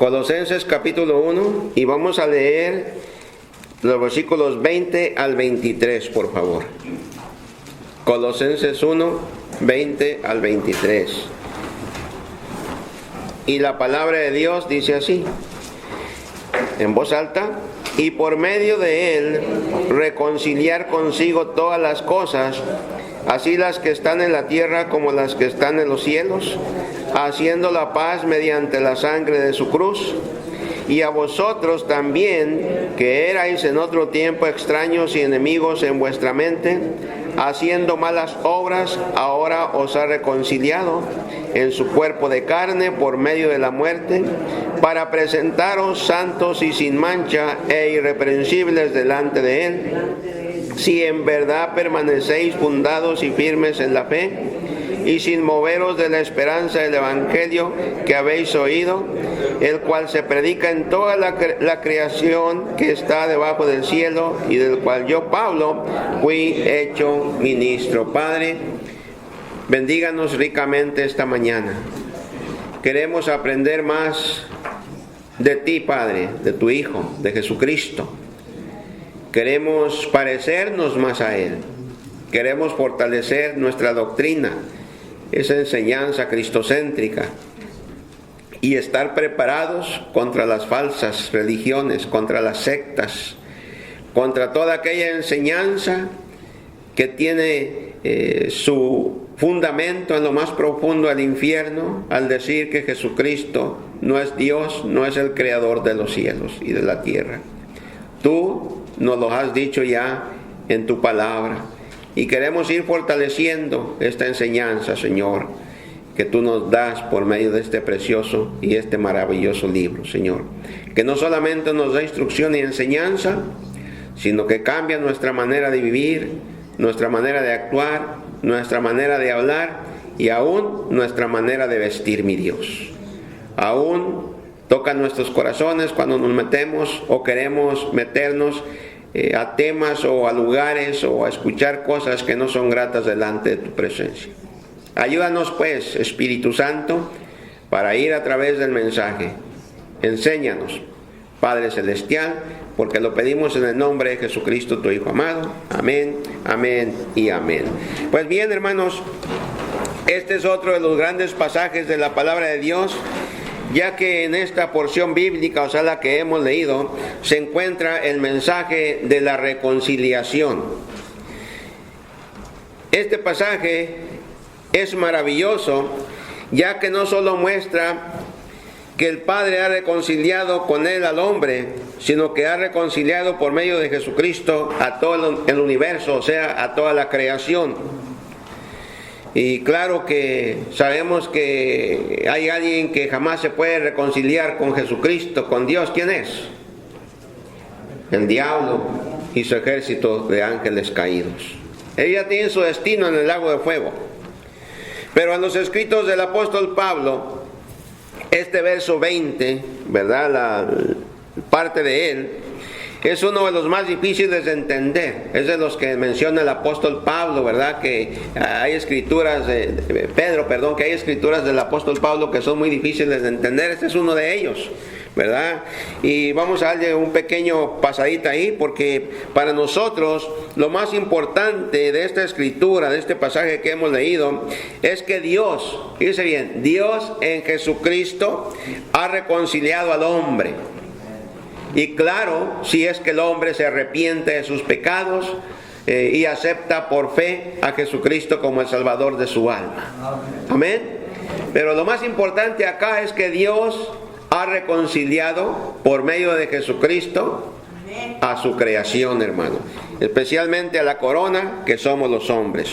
Colosenses capítulo 1 y vamos a leer los versículos 20 al 23, por favor. Colosenses 1, 20 al 23. Y la palabra de Dios dice así, en voz alta: y por medio de él reconciliar consigo todas las cosas, así las que están en la tierra como las que están en los cielos, haciendo la paz mediante la sangre de su cruz. Y a vosotros también, que erais en otro tiempo extraños y enemigos en vuestra mente, haciendo malas obras, ahora os ha reconciliado en su cuerpo de carne por medio de la muerte, para presentaros santos y sin mancha e irreprensibles delante de él, si en verdad permanecéis fundados y firmes en la fe, y sin moveros de la esperanza del evangelio que habéis oído, el cual se predica en toda la creación que está debajo del cielo, y del cual yo, Pablo, fui hecho ministro. Padre, bendíganos ricamente esta mañana. Queremos aprender más de ti, Padre, de tu Hijo, de Jesucristo. Queremos parecernos más a Él. Queremos fortalecer nuestra doctrina, esa enseñanza cristocéntrica, y estar preparados contra las falsas religiones, contra las sectas, contra toda aquella enseñanza que tiene su fundamento en lo más profundo del infierno, al decir que Jesucristo no es Dios, no es el creador de los cielos y de la tierra. Tú nos lo has dicho ya en tu palabra, y queremos ir fortaleciendo esta enseñanza, Señor, que tú nos das por medio de este precioso y este maravilloso libro, Señor. Que no solamente nos da instrucción y enseñanza, sino que cambia nuestra manera de vivir, nuestra manera de actuar, nuestra manera de hablar y aún nuestra manera de vestir, mi Dios. Aún toca nuestros corazones cuando nos metemos o queremos meternos a temas o a lugares o a escuchar cosas que no son gratas delante de tu presencia. Ayúdanos pues, Espíritu Santo, para ir a través del mensaje. Enséñanos, Padre Celestial, porque lo pedimos en el nombre de Jesucristo, tu Hijo amado. Amén, amén y amén. Pues bien, hermanos, este es otro de los grandes pasajes de la palabra de Dios, ya que en esta porción bíblica, o sea, la que hemos leído, se encuentra el mensaje de la reconciliación. Este pasaje es maravilloso, ya que no solo muestra que el Padre ha reconciliado con él al hombre, sino que ha reconciliado por medio de Jesucristo a todo el universo, o sea, a toda la creación. Y claro que sabemos que hay alguien que jamás se puede reconciliar con Jesucristo, con Dios. ¿Quién es? El diablo y su ejército de ángeles caídos. Ella tiene su destino en el lago de fuego. Pero en los escritos del apóstol Pablo, este verso 20, ¿verdad? La parte de él, es uno de los más difíciles de entender. Es de los que menciona el apóstol Pablo, ¿verdad? Que hay escrituras de Pedro, que hay escrituras del apóstol Pablo que son muy difíciles de entender. Este es uno de ellos, ¿verdad? Y vamos a darle un pequeño pasadita ahí, porque para nosotros lo más importante de esta escritura, de este pasaje que hemos leído, es que Dios, fíjese bien, Dios en Jesucristo ha reconciliado al hombre. Y claro, si es que el hombre se arrepiente de sus pecados y acepta por fe a Jesucristo como el Salvador de su alma. Amén. Pero lo más importante acá es que Dios ha reconciliado por medio de Jesucristo a su creación, hermano. Especialmente a la corona que somos los hombres.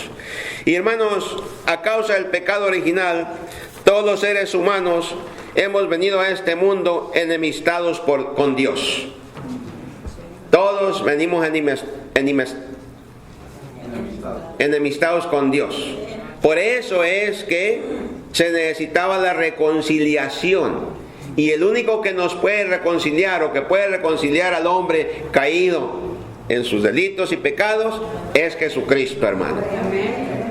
Y hermanos, a causa del pecado original, todos los seres humanos hemos venido a este mundo enemistados con Dios. Todos venimos enemistados con Dios. Por eso es que se necesitaba la reconciliación. Y el único que nos puede reconciliar, o que puede reconciliar al hombre caído en sus delitos y pecados, es Jesucristo, hermano.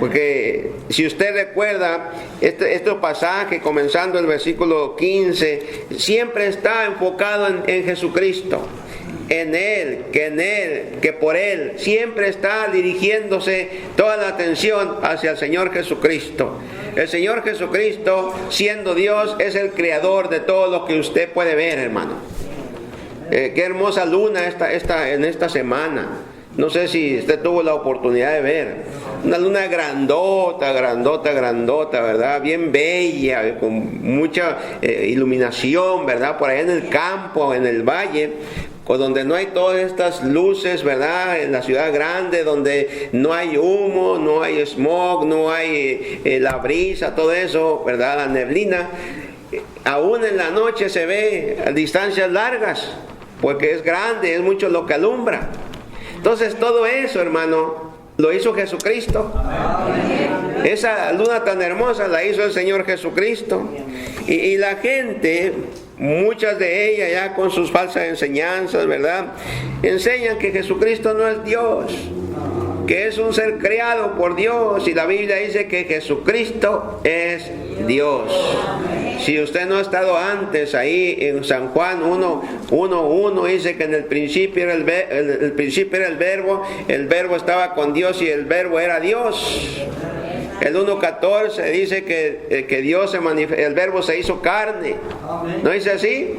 Porque si usted recuerda, este pasaje, comenzando el versículo 15, siempre está enfocado en Jesucristo. En Él, que por Él. Siempre está dirigiéndose toda la atención hacia el Señor Jesucristo. El Señor Jesucristo, siendo Dios, es el creador de todo lo que usted puede ver, hermano. Qué hermosa luna en esta semana. No sé si usted tuvo la oportunidad de ver. Una luna grandota, ¿verdad? Bien bella, con mucha iluminación, ¿verdad? Por allá en el campo, en el valle, donde no hay todas estas luces, ¿verdad? En la ciudad grande, donde no hay humo, no hay smog, no hay la brisa, todo eso, ¿verdad? La neblina. Aún en la noche se ve a distancias largas, porque es grande, es mucho lo que alumbra. Entonces todo eso, hermano, lo hizo Jesucristo. Esa luna tan hermosa la hizo el Señor Jesucristo. Y la gente, muchas de ellas ya con sus falsas enseñanzas, ¿verdad?, enseñan que Jesucristo no es Dios, que es un ser creado por Dios, y la Biblia dice que Jesucristo es Dios. Si usted no ha estado antes ahí en San Juan 1:1, dice que en el principio era el verbo estaba con Dios y el verbo era Dios. El 1:14 dice que Dios el verbo se hizo carne. ¿No dice así?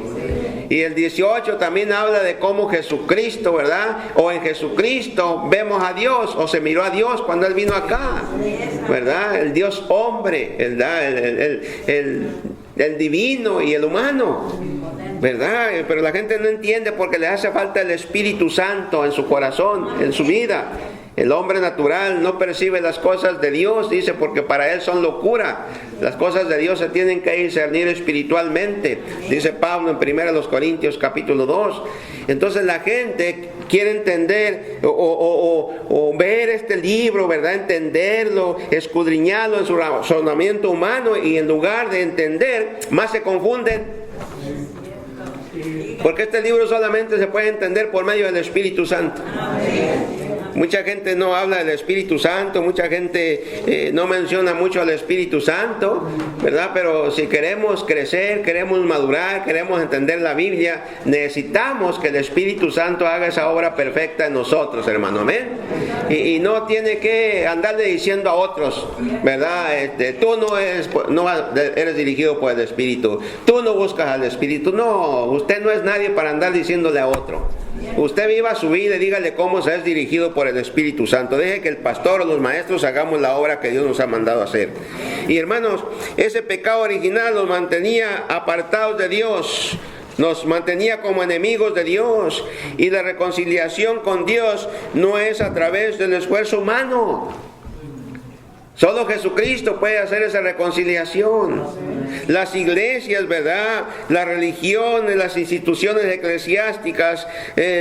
Y el 18 también habla de cómo Jesucristo, ¿verdad? O en Jesucristo vemos a Dios, o se miró a Dios cuando Él vino acá, ¿verdad? El Dios hombre, ¿verdad? El divino y el humano, ¿verdad? Pero la gente no entiende porque le hace falta el Espíritu Santo en su corazón, en su vida. El hombre natural no percibe las cosas de Dios, dice, porque para él son locura. Las cosas de Dios se tienen que discernir espiritualmente, dice Pablo en 1 Corintios capítulo 2. Entonces la gente quiere entender o ver este libro, ¿verdad? Entenderlo, escudriñarlo en su razonamiento humano, y en lugar de entender, más se confunden. Porque este libro solamente se puede entender por medio del Espíritu Santo. Mucha gente no habla del Espíritu Santo, mucha gente no menciona mucho al Espíritu Santo, ¿verdad? Pero si queremos crecer, queremos madurar, queremos entender la Biblia, necesitamos que el Espíritu Santo haga esa obra perfecta en nosotros, hermano, amén. Y no tiene que andarle diciendo a otros, ¿verdad? Tú no eres dirigido por el Espíritu, tú no buscas al Espíritu. No, usted no es nadie para andar diciéndole a otro. Usted viva su vida y dígale cómo se es dirigido por el Espíritu Santo. Deje que el pastor o los maestros hagamos la obra que Dios nos ha mandado a hacer. Y hermanos, ese pecado original nos mantenía apartados de Dios, nos mantenía como enemigos de Dios. Y la reconciliación con Dios no es a través del esfuerzo humano. Solo Jesucristo puede hacer esa reconciliación. Las iglesias, ¿verdad?, las religiones, las instituciones eclesiásticas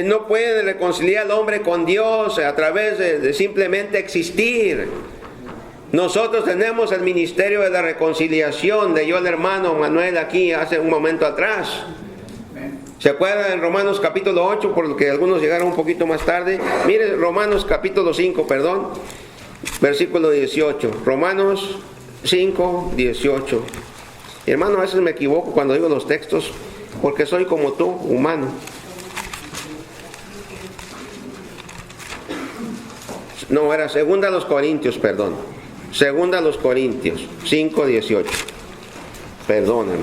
no pueden reconciliar al hombre con Dios a través de simplemente existir. Nosotros tenemos el ministerio de la reconciliación, leyó el hermano Manuel aquí hace un momento atrás. ¿Se acuerdan en Romanos capítulo 8, por lo que algunos llegaron un poquito más tarde? Mire, Romanos capítulo 5, versículo 18. Romanos 5, 18. Hermano, a veces me equivoco cuando digo los textos, porque soy como tú, humano. No, era segunda a los Corintios, perdón. Segunda a los Corintios 5, 18. Perdóname.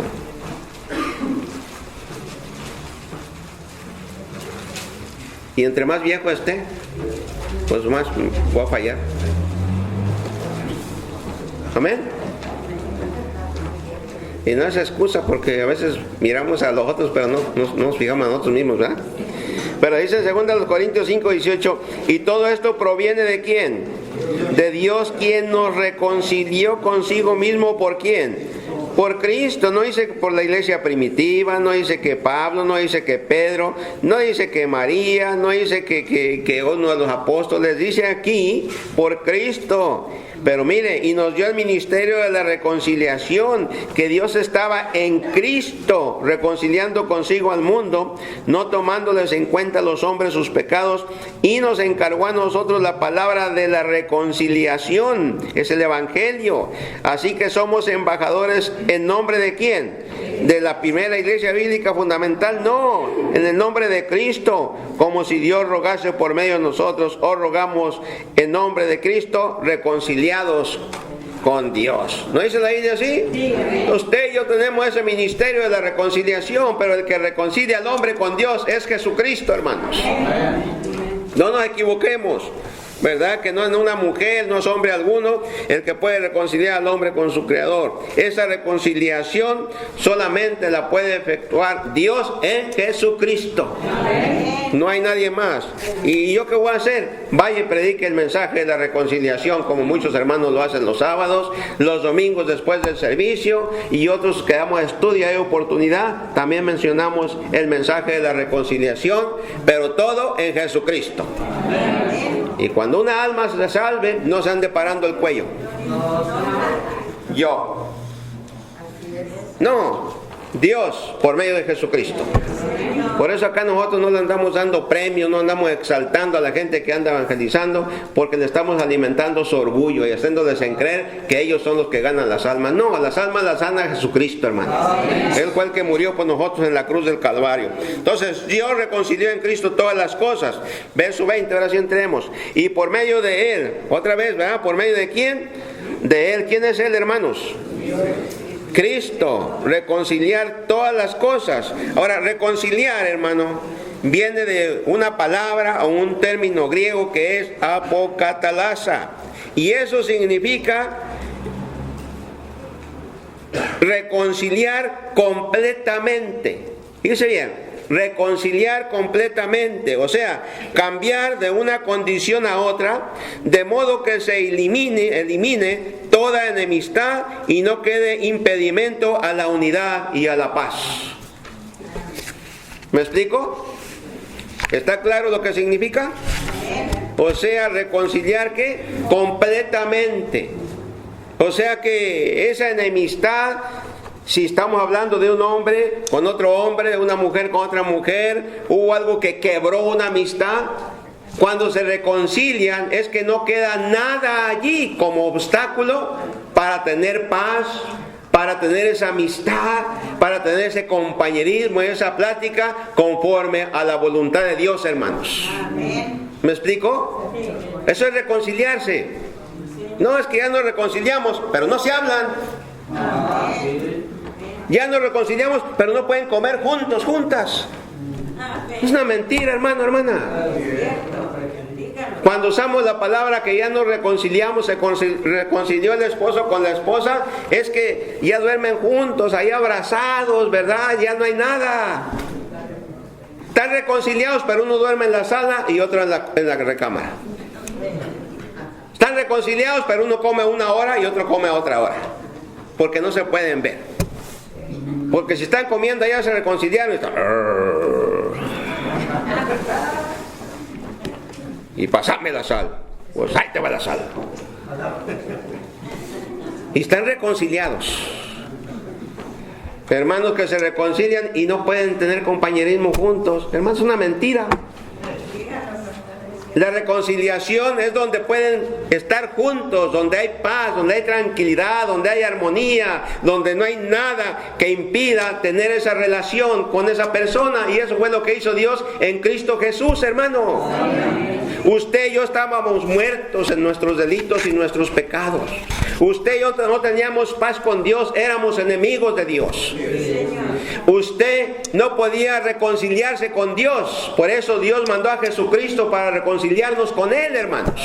Y entre más viejo esté, pues más voy a fallar. Amén. Y no es excusa, porque a veces miramos a los otros, pero no nos fijamos a nosotros mismos, ¿verdad? Pero dice en 2 Corintios 5, 18, y todo esto proviene ¿de quién? De Dios, quien nos reconcilió consigo mismo. ¿Por quién? Por Cristo. No dice por la iglesia primitiva, no dice que Pablo, no dice que Pedro, no dice que María, no dice que uno de los apóstoles. Dice aquí por Cristo. Pero mire, y nos dio el ministerio de la reconciliación, que Dios estaba en Cristo reconciliando consigo al mundo, no tomándoles en cuenta a los hombres sus pecados, y nos encargó a nosotros la palabra de la reconciliación, es el Evangelio. Así que somos embajadores en nombre de ¿quién? ¿De la primera iglesia bíblica fundamental? No, en el nombre de Cristo, como si Dios rogase por medio de nosotros. Os rogamos en nombre de Cristo, reconciliados con Dios. ¿No dice la Biblia así? Sí. Usted y yo tenemos ese ministerio de la reconciliación, pero el que reconcilia al hombre con Dios es Jesucristo, hermanos. No nos equivoquemos, ¿verdad? Que no es una mujer, no es hombre alguno el que puede reconciliar al hombre con su Creador. Esa reconciliación solamente la puede efectuar Dios en Jesucristo. No hay nadie más. ¿Y yo qué voy a hacer? Vaya y predique el mensaje de la reconciliación, como muchos hermanos lo hacen los sábados, los domingos después del servicio, y otros que damos estudio y oportunidad, también mencionamos el mensaje de la reconciliación, pero todo en Jesucristo. Y cuando una alma se salve, no se ande parando el cuello. Yo. No, Dios por medio de Jesucristo. Por eso acá nosotros no le andamos dando premios, no andamos exaltando a la gente que anda evangelizando, porque le estamos alimentando su orgullo y haciéndoles en creer que ellos son los que ganan las almas. No, las almas las gana Jesucristo, hermano. Él fue el que murió por nosotros en la cruz del Calvario. Entonces Dios reconcilió en Cristo todas las cosas. Verso 20, ahora sí entremos. Y por medio de Él, otra vez, ¿verdad? ¿Por medio de quién? De Él. ¿Quién es Él, hermanos? Cristo, reconciliar todas las cosas. Ahora, reconciliar, hermano, viene de una palabra o un término griego que es apocatalasa. Y eso significa reconciliar completamente. Fíjese bien, reconciliar completamente, o sea, cambiar de una condición a otra, de modo que se elimine toda enemistad y no quede impedimento a la unidad y a la paz. ¿Me explico? ¿Está claro lo que significa? O sea, reconciliar ¿qué? Completamente. O sea que esa enemistad, si estamos hablando de un hombre con otro hombre, una mujer con otra mujer, hubo algo que quebró una amistad. Cuando se reconcilian es que no queda nada allí como obstáculo para tener paz, para tener esa amistad, para tener ese compañerismo y esa plática conforme a la voluntad de Dios, hermanos. ¿Me explico? Eso es reconciliarse. No es que ya nos reconciliamos, pero no se hablan. Ya nos reconciliamos, pero no pueden comer juntos, juntas. Es una mentira, hermano, hermana. Cuando usamos la palabra que ya nos reconciliamos, se reconcilió el esposo con la esposa, es que ya duermen juntos, ahí abrazados, ¿verdad? Ya no hay nada. Están reconciliados, pero uno duerme en la sala y otro en la recámara. Están reconciliados, pero uno come una hora y otro come otra hora, porque no se pueden ver. Porque si están comiendo allá se reconciliaron y están... Y pasame la sal. Pues ahí te va la sal. Y están reconciliados. Hermanos que se reconcilian y no pueden tener compañerismo juntos. Hermanos, es una mentira. La reconciliación es donde pueden estar juntos, donde hay paz, donde hay tranquilidad, donde hay armonía, donde no hay nada que impida tener esa relación con esa persona. Y eso fue lo que hizo Dios en Cristo Jesús, hermano. Usted y yo estábamos muertos en nuestros delitos y nuestros pecados. Usted y yo no teníamos paz con Dios, éramos enemigos de Dios. Usted no podía reconciliarse con Dios, por eso Dios mandó a Jesucristo para reconciliarnos con Él, hermanos.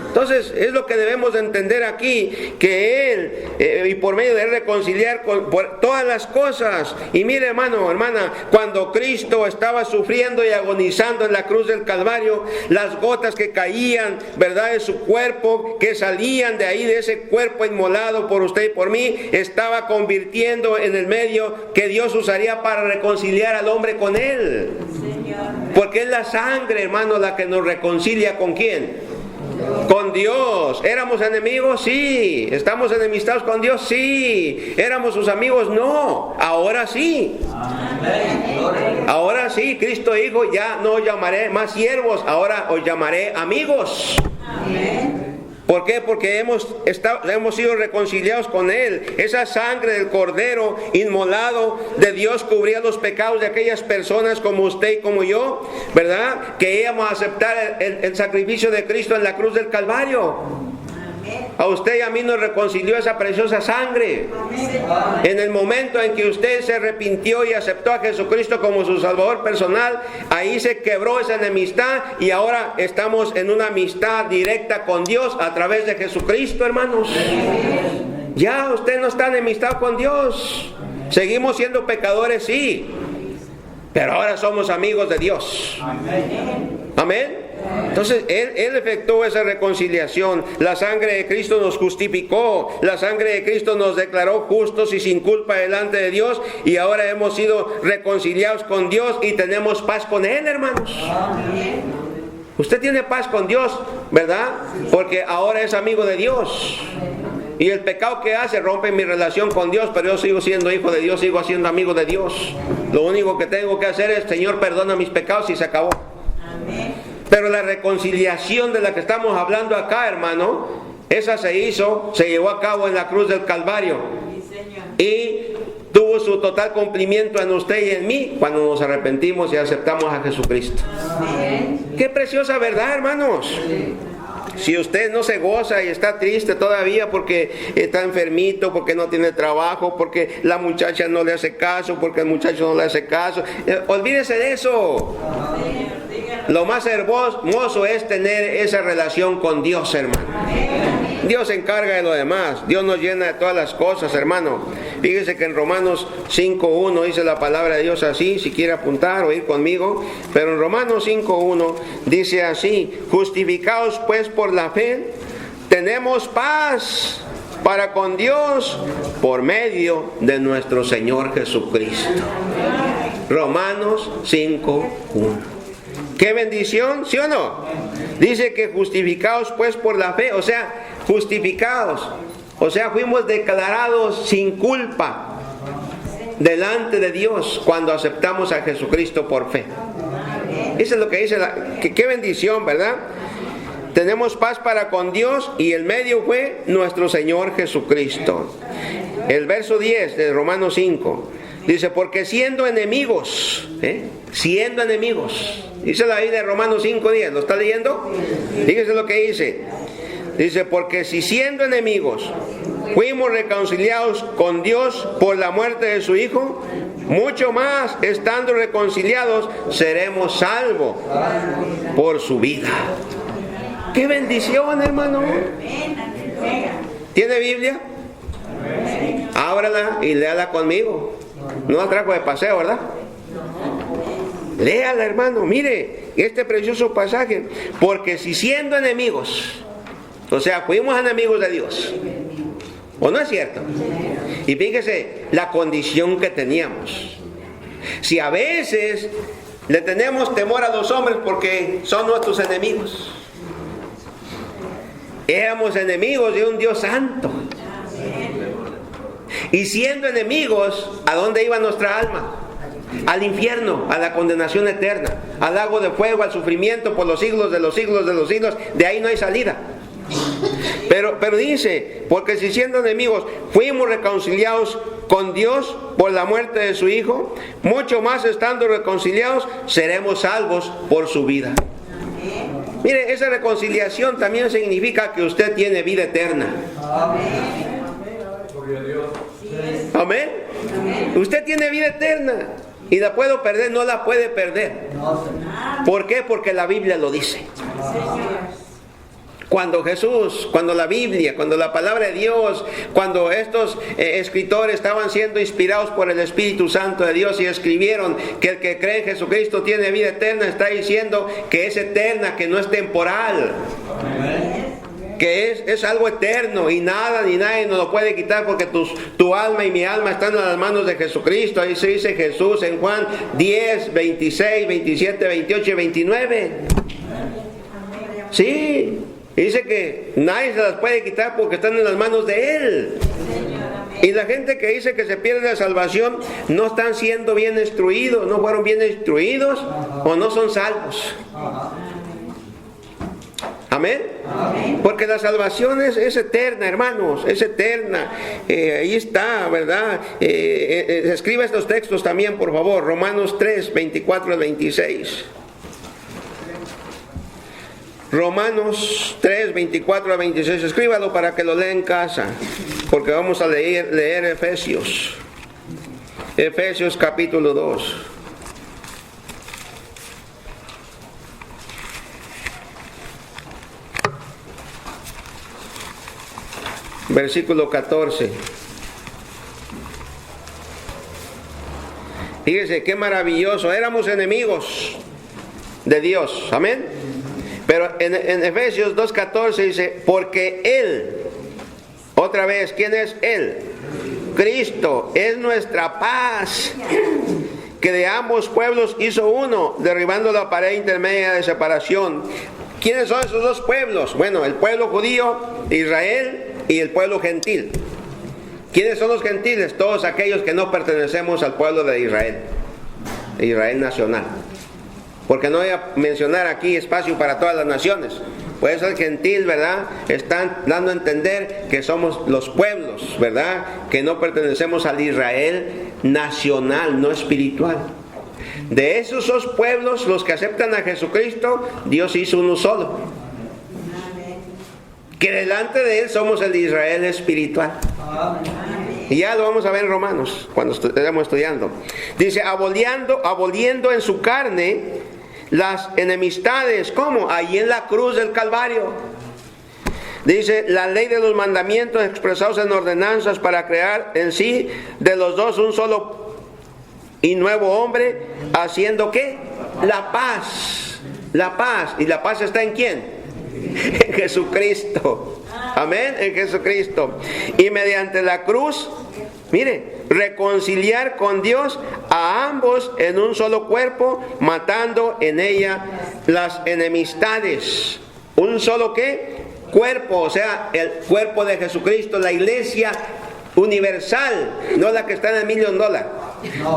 Entonces es lo que debemos de entender aquí, que Él y por medio de Él reconciliar por todas las cosas. Y mire, hermano, hermana, cuando Cristo estaba sufriendo y agonizando en la cruz del Calvario, las gotas que caían, ¿verdad?, de su cuerpo, que salían de ahí, de ese cuerpo inmolado por usted y por mí, estaba convirtiendo en el medio que Dios usaría para reconciliar al hombre con Él. Porque es la sangre, hermano, la que nos reconcilia ¿con quién? Con Dios. ¿Éramos enemigos? Sí. ¿Estamos enemistados con Dios? Sí. ¿Éramos sus amigos? No. Ahora sí. Ahora sí. Cristo dijo, ya no os llamaré más siervos, ahora os llamaré amigos. ¿Por qué? Porque hemos sido reconciliados con Él. Esa sangre del Cordero inmolado de Dios cubría los pecados de aquellas personas como usted y como yo, ¿verdad? Que íbamos a aceptar el sacrificio de Cristo en la cruz del Calvario. A usted y a mí nos reconcilió esa preciosa sangre. En el momento en que usted se arrepintió y aceptó a Jesucristo como su Salvador personal, ahí se quebró esa enemistad y ahora estamos en una amistad directa con Dios a través de Jesucristo, hermanos. Ya usted no está enemistado con Dios. Seguimos siendo pecadores, sí, pero ahora somos amigos de Dios. Amén. Entonces Él efectuó esa reconciliación. La sangre de Cristo nos justificó. La sangre de Cristo nos declaró justos y sin culpa delante de Dios. Y ahora hemos sido reconciliados con Dios y tenemos paz con Él, hermanos. Usted tiene paz con Dios, ¿verdad? Porque ahora es amigo de Dios. Y el pecado que hace rompe mi relación con Dios, pero yo sigo siendo hijo de Dios, sigo siendo amigo de Dios. Lo único que tengo que hacer es, Señor, perdona mis pecados y se acabó. Pero la reconciliación de la que estamos hablando acá, hermano, esa se llevó a cabo en la cruz del Calvario. Y tuvo su total cumplimiento en usted y en mí cuando nos arrepentimos y aceptamos a Jesucristo. Qué preciosa verdad, hermanos. Si usted no se goza y está triste todavía porque está enfermito, porque no tiene trabajo, porque la muchacha no le hace caso, porque el muchacho no le hace caso, olvídese de eso. Lo más hermoso es tener esa relación con Dios, hermano. Dios se encarga de lo demás. Dios nos llena de todas las cosas, hermano. Fíjese que en Romanos 5.1 dice la palabra de Dios así, si quiere apuntar o ir conmigo. Pero en Romanos 5.1 dice así: justificados pues por la fe, tenemos paz para con Dios por medio de nuestro Señor Jesucristo. Romanos 5.1. ¡Qué bendición! ¿Sí o no? Dice que justificados pues por la fe, o sea, justificados, o sea, fuimos declarados sin culpa delante de Dios cuando aceptamos a Jesucristo por fe. Eso es lo que dice, qué bendición, ¿verdad? Tenemos paz para con Dios y el medio fue nuestro Señor Jesucristo. El verso 10 de Romanos 5 dice, porque siendo enemigos, siendo enemigos, dice la Biblia de Romanos 5:10, ¿lo está leyendo? Fíjese lo que dice. Dice, porque si siendo enemigos fuimos reconciliados con Dios por la muerte de su Hijo, mucho más, estando reconciliados, seremos salvos por su vida. ¡Qué bendición, hermano! ¿Tiene Biblia? Ábrala y léala conmigo. No la trajo de paseo, ¿verdad? Léala, hermano. Mire este precioso pasaje. Porque si siendo enemigos, o sea, fuimos enemigos de Dios, ¿o no es cierto? Y fíjese la condición que teníamos. Si a veces le tenemos temor a los hombres porque son nuestros enemigos, éramos enemigos de un Dios santo. Y siendo enemigos, ¿a dónde iba nuestra alma? Al infierno, a la condenación eterna, al lago de fuego, al sufrimiento por los siglos de los siglos de los siglos. De ahí no hay salida. Pero dice, porque si siendo enemigos fuimos reconciliados con Dios por la muerte de su Hijo, mucho más estando reconciliados seremos salvos por su vida. Mire, esa reconciliación también significa que usted tiene vida eterna. Amén. Usted tiene vida eterna y la puedo perder, no la puede perder. ¿Por qué? Porque la Biblia lo dice. Cuando Jesús, cuando la Biblia, cuando la palabra de Dios, cuando estos escritores estaban siendo inspirados por el Espíritu Santo de Dios y escribieron que el que cree en Jesucristo tiene vida eterna, está diciendo que es eterna, que no es temporal. Que es algo eterno y nada ni nadie nos lo puede quitar, porque tu alma y mi alma están en las manos de Jesucristo. Ahí se dice Jesús en Juan 10, 26, 27, 28 y 29. Sí, Dice que nadie se las puede quitar porque están en las manos de Él. Y la gente que dice que se pierde la salvación no están siendo bien instruidos, no fueron bien instruidos o no son salvos. Amén. Porque la salvación es eterna, hermanos, es eterna. Ahí está, ¿verdad? Escriba estos textos también, por favor. Romanos 3, 24 al 26. Romanos 3, 24 a 26. Escríbalo para que lo lea en casa, porque vamos a leer Efesios. Efesios capítulo 2. Versículo 14. Fíjese qué maravilloso. Éramos enemigos de Dios. Amén. Pero en Efesios 2:14 dice, porque Él, otra vez, ¿quién es Él? Cristo es nuestra paz, que de ambos pueblos hizo uno, derribando la pared intermedia de separación. ¿Quiénes son esos dos pueblos? Bueno, el pueblo judío, Israel, y el pueblo gentil. ¿Quiénes son los gentiles? Todos aquellos que no pertenecemos al pueblo de Israel, Israel nacional. Porque no voy a mencionar aquí espacio para todas las naciones. Por eso el gentil, ¿verdad? Están dando a entender que somos los pueblos, ¿verdad? Que no pertenecemos al Israel nacional, no espiritual. De esos dos pueblos, los que aceptan a Jesucristo, Dios hizo uno solo. Que delante de Él somos el Israel espiritual. Y ya lo vamos a ver en Romanos, cuando estemos estudiando. Dice, aboliendo en su carne las enemistades. ¿Cómo? Allí en la cruz del Calvario. Dice, la ley de los mandamientos expresados en ordenanzas para crear en sí de los dos un solo y nuevo hombre, haciendo ¿qué? La paz. La paz. ¿Y la paz está en quién? En Jesucristo. Amén, en Jesucristo. Y mediante la cruz, mire, reconciliar con Dios a ambos en un solo cuerpo, matando en ella las enemistades. ¿Un solo qué? Cuerpo, o sea, el cuerpo de Jesucristo, la iglesia universal, no la que está en el $1 million.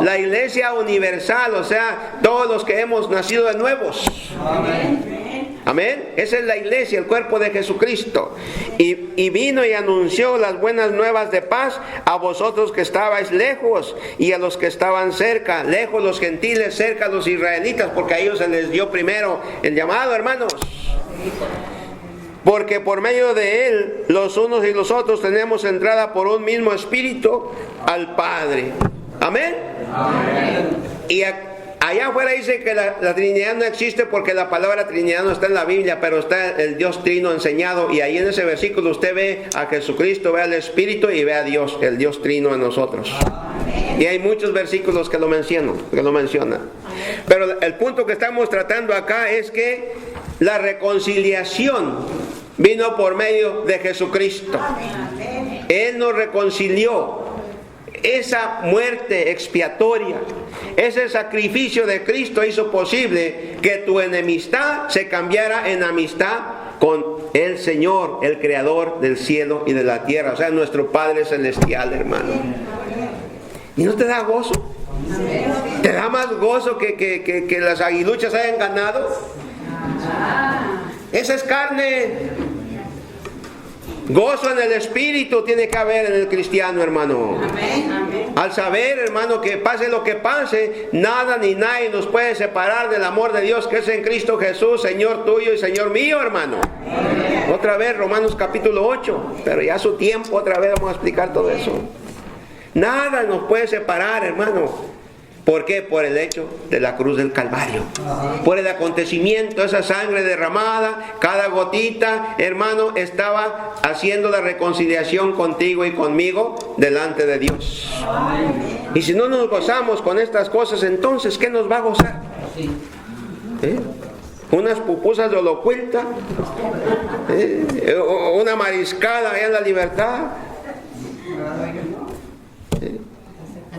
La iglesia universal, o sea, todos los que hemos nacido de nuevos. Amén. Esa es la iglesia, el cuerpo de Jesucristo. Y vino y anunció las buenas nuevas de paz a vosotros que estabais lejos y a los que estaban cerca. Lejos los gentiles, cerca los israelitas, porque a ellos se les dio primero el llamado, hermanos. Porque por medio de Él, los unos y los otros tenemos entrada por un mismo espíritu al Padre. Amén. Amén. Y allá afuera dice que la Trinidad no existe porque la palabra Trinidad no está en la Biblia, pero está el Dios Trino enseñado. Y ahí en ese versículo usted ve a Jesucristo, ve al Espíritu y ve a Dios, el Dios Trino en nosotros. Y hay muchos versículos que lo mencionan. Pero el punto que estamos tratando acá es que la reconciliación vino por medio de Jesucristo. Él nos reconcilió. Esa muerte expiatoria, ese sacrificio de Cristo hizo posible que tu enemistad se cambiara en amistad con el Señor, el Creador del cielo y de la tierra, o sea, nuestro Padre Celestial, hermano. ¿Y no te da gozo? ¿Te da más gozo que las aguiluchas hayan ganado? Esa es carne. Gozo en el Espíritu tiene que haber en el cristiano, hermano. Amén. Al saber, hermano, que pase lo que pase, nada ni nadie nos puede separar del amor de Dios que es en Cristo Jesús, Señor tuyo y Señor mío, hermano. Amén. Otra vez, Romanos capítulo 8, pero ya a su tiempo, otra vez vamos a explicar todo eso. Nada nos puede separar, hermano. ¿Por qué? Por el hecho de la cruz del Calvario. Por el acontecimiento, esa sangre derramada, cada gotita, hermano, estaba haciendo la reconciliación contigo y conmigo delante de Dios. Y si no nos gozamos con estas cosas, entonces, ¿qué nos va a gozar? Unas pupusas de holocuenta, una mariscada allá en la Libertad,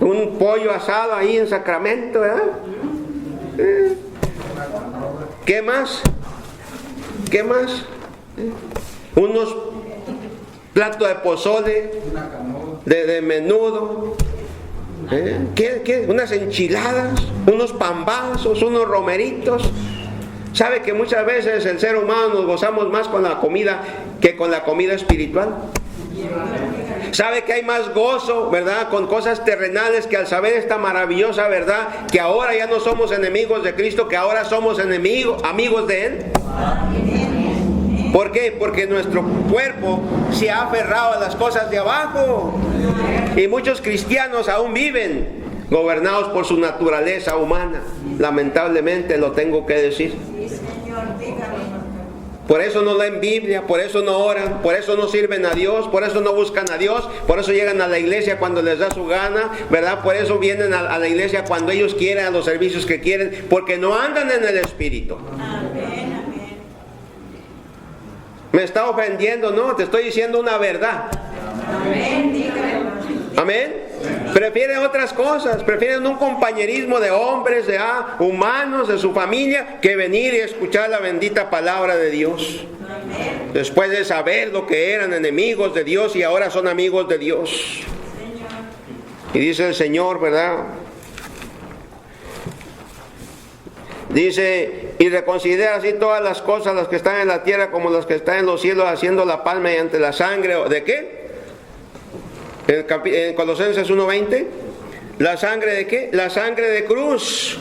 un pollo asado ahí en Sacramento, ¿verdad? ¿Qué más? ¿Qué más? Unos platos de pozole, de menudo, ¿Qué? Unas enchiladas, unos pambazos, unos romeritos. ¿Sabe que muchas veces el ser humano nos gozamos más con la comida que con la comida espiritual? ¿Sabe que hay más gozo, verdad, con cosas terrenales, que al saber esta maravillosa verdad, que ahora ya no somos enemigos de Cristo, que ahora somos amigos de Él? ¿Por qué? Porque nuestro cuerpo se ha aferrado a las cosas de abajo. Y muchos cristianos aún viven gobernados por su naturaleza humana. Lamentablemente lo tengo que decir. Por eso no leen Biblia, por eso no oran, por eso no sirven a Dios, por eso no buscan a Dios, por eso llegan a la iglesia cuando les da su gana, ¿verdad? Por eso vienen a la iglesia cuando ellos quieren, a los servicios que quieren, porque no andan en el Espíritu. Amén, amén. ¿Me está ofendiendo? No, te estoy diciendo una verdad. Amén. Amén. Prefieren otras cosas, prefieren un compañerismo de hombres, de humanos, de su familia, que venir y escuchar la bendita palabra de Dios. Amén. Después de saber lo que eran enemigos de Dios y ahora son amigos de Dios. Señor. Y dice el Señor, ¿verdad? Dice, y reconsidera así todas las cosas, las que están en la tierra como las que están en los cielos, haciendo la paz mediante la sangre. ¿De qué? En Colosenses 1:20, ¿la sangre de qué? La sangre de cruz.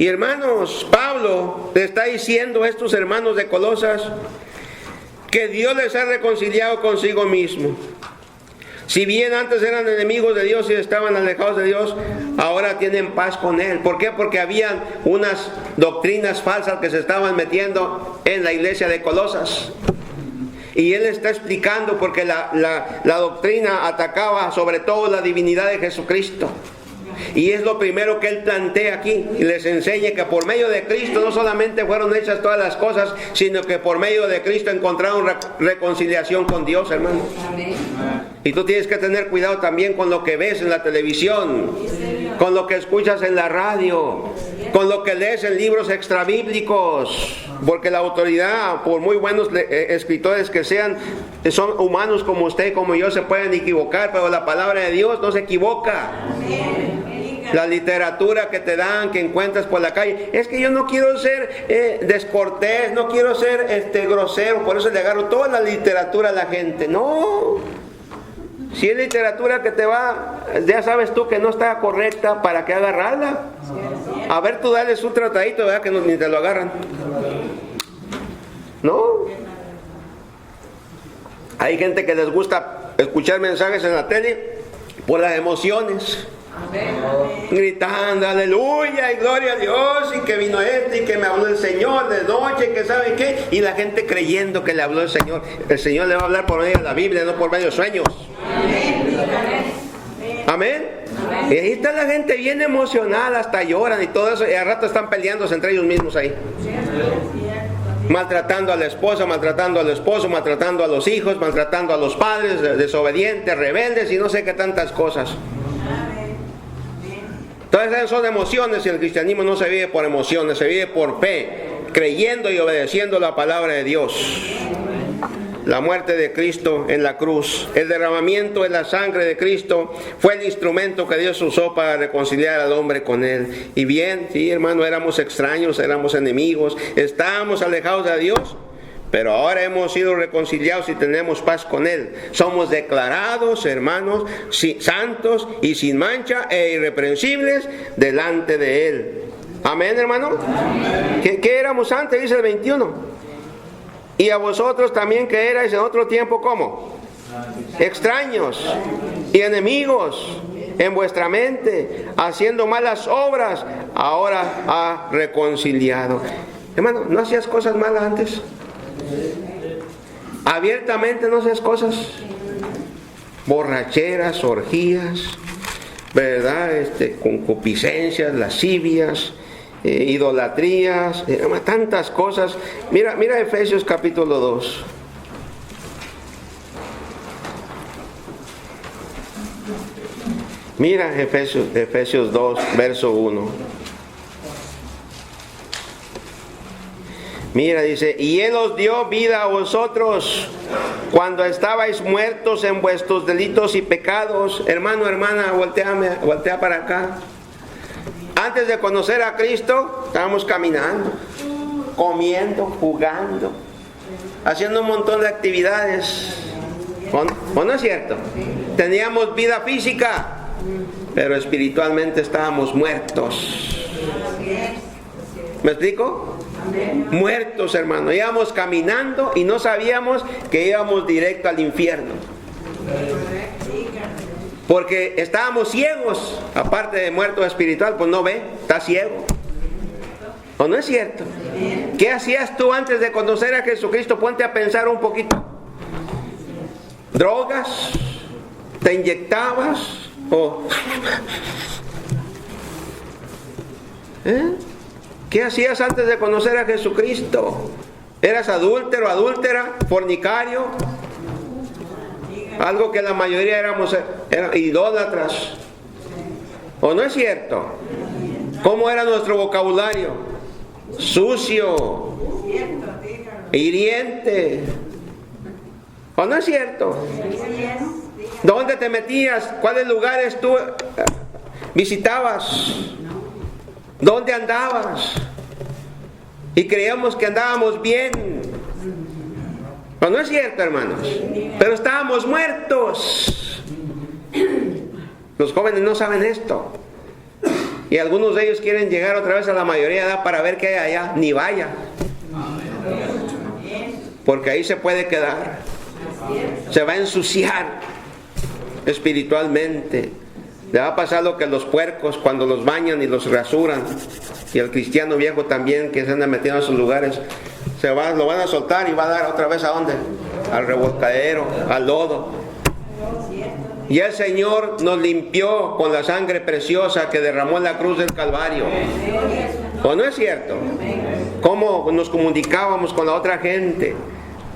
Y hermanos, Pablo le está diciendo a estos hermanos de Colosas que Dios les ha reconciliado consigo mismo. Si bien antes eran enemigos de Dios y estaban alejados de Dios, ahora tienen paz con Él. ¿Por qué? Porque habían unas doctrinas falsas que se estaban metiendo en la iglesia de Colosas. Y él está explicando porque la doctrina atacaba sobre todo la divinidad de Jesucristo. Y es lo primero que él plantea aquí. Y les enseña que por medio de Cristo no solamente fueron hechas todas las cosas, sino que por medio de Cristo encontraron reconciliación con Dios, hermano. Amén. Y tú tienes que tener cuidado también con lo que ves en la televisión, con lo que escuchas en la radio, con lo que lees en libros extrabíblicos. Porque la autoridad, por muy buenos escritores que sean, son humanos como usted y como yo, se pueden equivocar, pero la palabra de Dios no se equivoca. La literatura que te dan, que encuentras por la calle, es que yo no quiero ser descortés, no quiero ser grosero, por eso le agarro toda la literatura a la gente. No, si es literatura que te va, ya sabes tú que no está correcta, ¿para qué agarrarla? A ver, tú dale un tratadito, ¿verdad? Que ni te lo agarran. No. Hay gente que les gusta escuchar mensajes en la tele por las emociones. Amén. Gritando, aleluya y gloria a Dios, y que vino y que me habló el Señor de noche, que sabe qué, y la gente creyendo que le habló el Señor. El Señor le va a hablar por medio de la Biblia, no por medio de sueños. Amén. Amén. Y ahí está la gente bien emocionada, hasta lloran y todo eso, y al rato están peleándose entre ellos mismos ahí. Maltratando a la esposa, maltratando al esposo, maltratando a los hijos, maltratando a los padres, desobedientes, rebeldes y no sé qué tantas cosas. Todas esas son emociones, y el cristianismo no se vive por emociones, se vive por fe, creyendo y obedeciendo la palabra de Dios. La muerte de Cristo en la cruz, el derramamiento de la sangre de Cristo fue el instrumento que Dios usó para reconciliar al hombre con Él. Y bien, sí, hermano, éramos extraños, éramos enemigos, estábamos alejados de Dios, pero ahora hemos sido reconciliados y tenemos paz con Él. Somos declarados, hermanos, santos y sin mancha e irreprensibles delante de Él. Amén, hermano. Amén. ¿Qué éramos antes? Dice el 21. Y a vosotros también que erais en otro tiempo, ¿cómo? Extraños y enemigos en vuestra mente, haciendo malas obras, ahora ha reconciliado. Hermano, ¿no hacías cosas malas antes? Abiertamente no hacías cosas. Borracheras, orgías, ¿verdad? Concupiscencias, lascivias, idolatrías, tantas cosas. Mira Efesios capítulo 2. Mira Efesios 2, verso 1. Mira, dice, y Él os dio vida a vosotros cuando estabais muertos en vuestros delitos y pecados. Hermano, hermana, voltea para acá. Antes de conocer a Cristo, estábamos caminando, comiendo, jugando, haciendo un montón de actividades. ¿O no es cierto? Teníamos vida física, pero espiritualmente estábamos muertos. ¿Me explico? Muertos, hermano. Íbamos caminando y no sabíamos que íbamos directo al infierno. Porque estábamos ciegos. Aparte de muerto espiritual, pues no ve, está ciego. ¿O no es cierto? ¿Qué hacías tú antes de conocer a Jesucristo? Ponte a pensar un poquito. ¿Drogas? ¿Te inyectabas? ¿O qué hacías antes de conocer a Jesucristo? ¿Eras adúltero, adúltera, fornicario? Algo que la mayoría eran idólatras. ¿O no es cierto? ¿Cómo era nuestro vocabulario? Sucio, hiriente. ¿O no es cierto? ¿Dónde te metías? ¿Cuáles lugares tú visitabas? ¿Dónde andabas? Y creíamos que andábamos bien. ¿O no es cierto, hermanos? Pero estábamos muertos. Los jóvenes no saben esto. Y algunos de ellos quieren llegar otra vez a la mayoría de edad para ver qué hay allá. Ni vaya. Porque ahí se puede quedar. Se va a ensuciar espiritualmente. Le va a pasar lo que los puercos cuando los bañan y los rasuran. Y el cristiano viejo también, que se anda metiendo en sus lugares, lo van a soltar y va a dar otra vez ¿a dónde? Al revolcadero, al lodo. Y el Señor nos limpió con la sangre preciosa que derramó en la cruz del Calvario. ¿O no es cierto? ¿Cómo nos comunicábamos con la otra gente?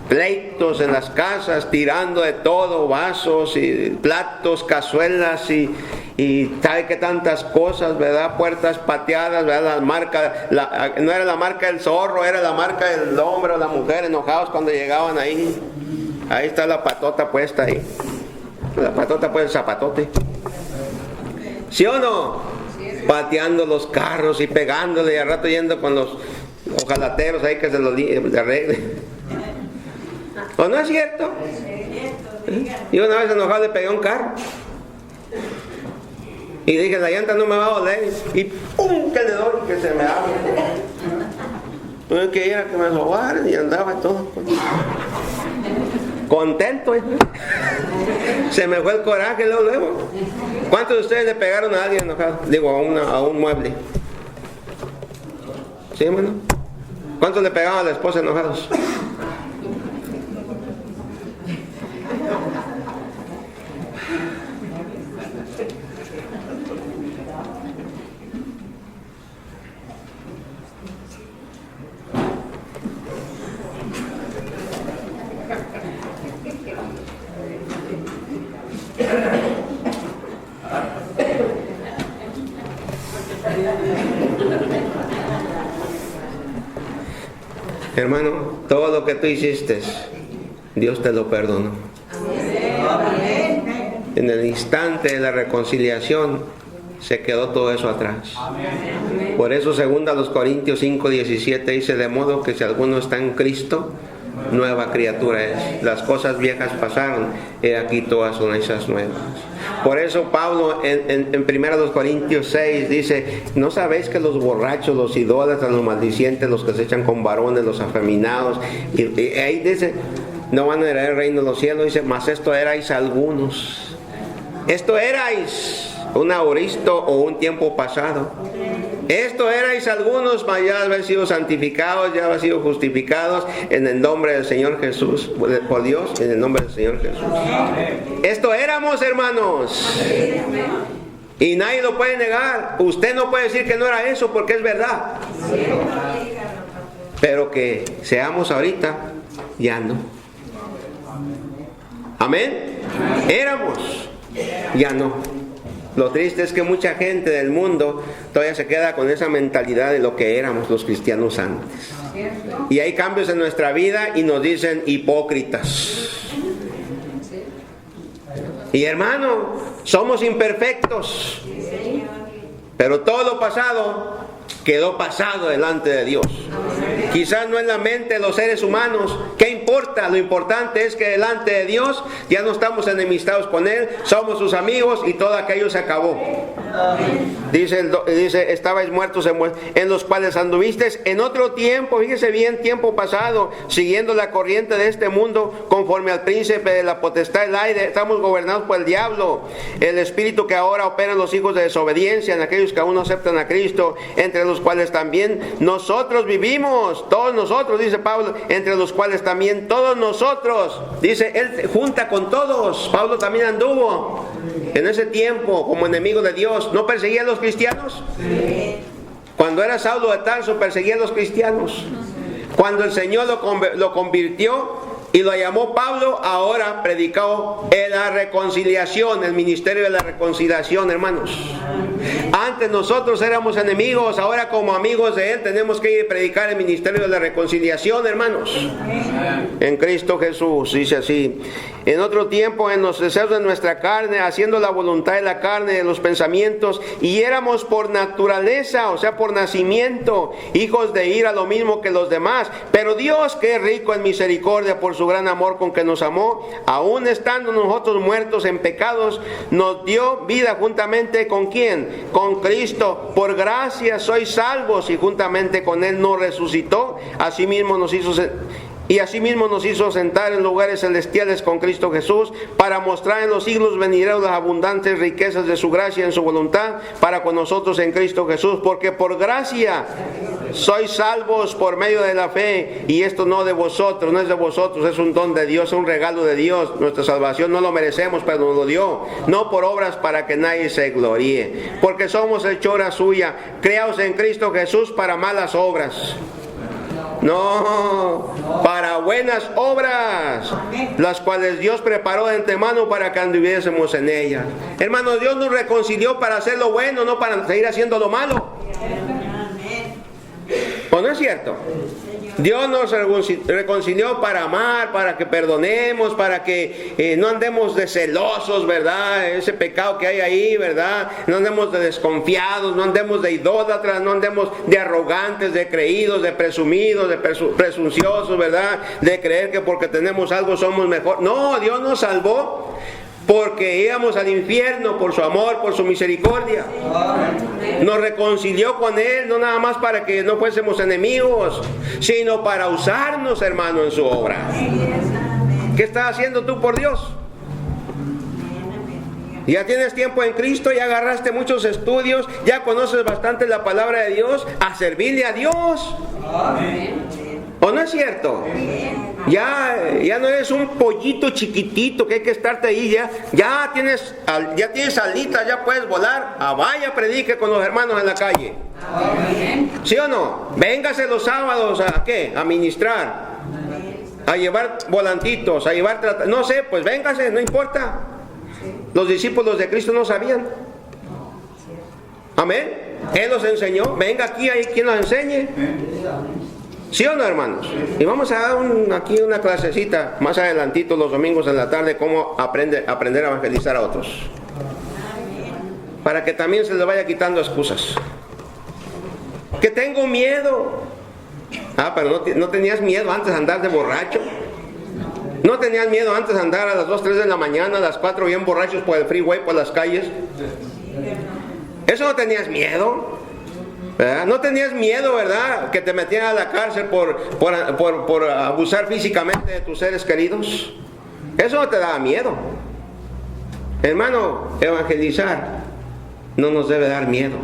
Pleitos en las casas, tirando de todo, vasos y platos, cazuelas y sabe que tantas cosas, ¿verdad? Puertas pateadas, ¿verdad? No era la marca del zorro, era la marca del hombre o la mujer enojados cuando llegaban ahí. Ahí está la patota puesta ahí. La patota pues el zapatote. ¿Sí o no? Pateando los carros y pegándole y al rato yendo con los ojalateros ahí que se los arreglen. ¿O no es cierto? Y una vez enojado le pegué a un carro. Y dije, la llanta no me va a doler. Y ¡pum! Que le doy, que se me abre. Tuve que ir a que me robaran y andaba todo contento. Se me fue el coraje luego. ¿Cuántos de ustedes le pegaron a alguien enojado? Digo, a un mueble. ¿Sí, hermano? ¿Cuántos le pegaban a la esposa enojados? Hermano, todo lo que tú hiciste, Dios te lo perdonó. En el instante de la reconciliación se quedó todo eso atrás. Por eso 2 Corintios 5:17 dice, de modo que si alguno está en Cristo, nueva criatura es. Las cosas viejas pasaron, he aquí todas son esas nuevas. Por eso Pablo en 1 Corintios 6 dice, ¿no sabéis que los borrachos, los idólatras, los maldicientes, los que se echan con varones, los afeminados, y ahí dice, no van a heredar el reino de los cielos? Dice, mas esto erais algunos. Esto erais un auristo o un tiempo pasado. Esto erais algunos, mas ya habéis sido santificados, ya habéis sido justificados en el nombre del Señor Jesús, por Dios, en el nombre del Señor Jesús. Esto éramos, hermanos. Y nadie lo puede negar. Usted no puede decir que no era eso porque es verdad. Pero que seamos ahorita, ya no. Amén. Éramos, ya no. Lo triste es que mucha gente del mundo todavía se queda con esa mentalidad de lo que éramos los cristianos antes. Y hay cambios en nuestra vida y nos dicen hipócritas. Y hermano, somos imperfectos, pero todo lo pasado quedó pasado delante de Dios. Quizás no en la mente de los seres humanos. ¿Qué importa? Lo importante es que delante de Dios ya no estamos enemistados con Él, somos sus amigos y todo aquello se acabó. Dice, estabais muertos en los cuales anduvisteis en otro tiempo, fíjese bien, tiempo pasado, siguiendo la corriente de este mundo, conforme al príncipe de la potestad del aire. Estamos gobernados por el diablo, el espíritu que ahora opera en los hijos de desobediencia, en aquellos que aún no aceptan a Cristo, entre los cuales también nosotros vivimos, todos nosotros, dice Pablo, entre los cuales también todos nosotros, dice, él junta con todos. Pablo también anduvo en ese tiempo como enemigo de Dios. ¿No perseguía a los cristianos? Cuando era Saulo de Tarso, perseguía a los cristianos. Cuando el Señor lo convirtió y lo llamó Pablo, ahora predicó la reconciliación, el ministerio de la reconciliación, hermanos. Antes nosotros éramos enemigos, ahora como amigos de Él tenemos que ir a predicar el ministerio de la reconciliación, hermanos. En Cristo Jesús, dice así. En otro tiempo, en los deseos de nuestra carne, haciendo la voluntad de la carne, de los pensamientos, y éramos por naturaleza, o sea, por nacimiento, hijos de ira, lo mismo que los demás. Pero Dios, que es rico en misericordia, por su gran amor con que nos amó, aún estando nosotros muertos en pecados, nos dio vida juntamente ¿con quién? Con Cristo. Por gracia sois salvos, y juntamente con Él nos resucitó, asimismo nos hizo sentar en lugares celestiales con Cristo Jesús, para mostrar en los siglos venideros las abundantes riquezas de su gracia en su voluntad para con nosotros en Cristo Jesús. Porque por gracia sois salvos por medio de la fe, y esto no de vosotros, no es de vosotros, es un don de Dios, es un regalo de Dios. Nuestra salvación no lo merecemos, pero nos lo dio, no por obras para que nadie se gloríe, porque somos hechura suya, creados en Cristo Jesús para malas obras. No, para buenas obras, las cuales Dios preparó de antemano para que anduviésemos en ellas. Hermanos, Dios nos reconcilió para hacer lo bueno, no para seguir haciendo lo malo. ¿O no es cierto? Dios nos reconcilió para amar, para que perdonemos, para que no andemos de celosos, ¿verdad? Ese pecado que hay ahí, ¿verdad? No andemos de desconfiados, no andemos de idólatras, no andemos de arrogantes, de creídos, de presumidos, de presunciosos, ¿verdad? De creer que porque tenemos algo somos mejor. No, Dios nos salvó porque íbamos al infierno por su amor, por su misericordia. Nos reconcilió con Él, no nada más para que no fuésemos enemigos, sino para usarnos, hermano, en su obra. ¿Qué estás haciendo tú por Dios? Ya tienes tiempo en Cristo, ya agarraste muchos estudios, ya conoces bastante la palabra de Dios, a servirle a Dios. ¿O no es cierto? Ya no eres un pollito chiquitito que hay que estarte ahí, ya tienes alitas, ya puedes volar. Vaya, predique con los hermanos en la calle. ¿Sí o no? Véngase los sábados ¿a qué? A ministrar, a llevar volantitos, a llevar no sé, pues véngase, no importa. Los discípulos de Cristo no sabían. Amén. Él los enseñó. Venga aquí, hay quien nos enseñe. ¿Sí o no, hermanos? Y vamos a dar aquí una clasecita más adelantito los domingos en la tarde, cómo aprender a evangelizar a otros, para que también se les vaya quitando excusas. Que tengo miedo. Pero no tenías miedo antes de andar de borracho. No tenías miedo antes de andar a las 2, 3 de la mañana, a las 4 bien borrachos por el freeway, por las calles. Eso no tenías miedo, ¿verdad? No tenías miedo, ¿verdad? Que te metieran a la cárcel por abusar físicamente de tus seres queridos. Eso no te daba miedo. Hermano, evangelizar no nos debe dar miedo,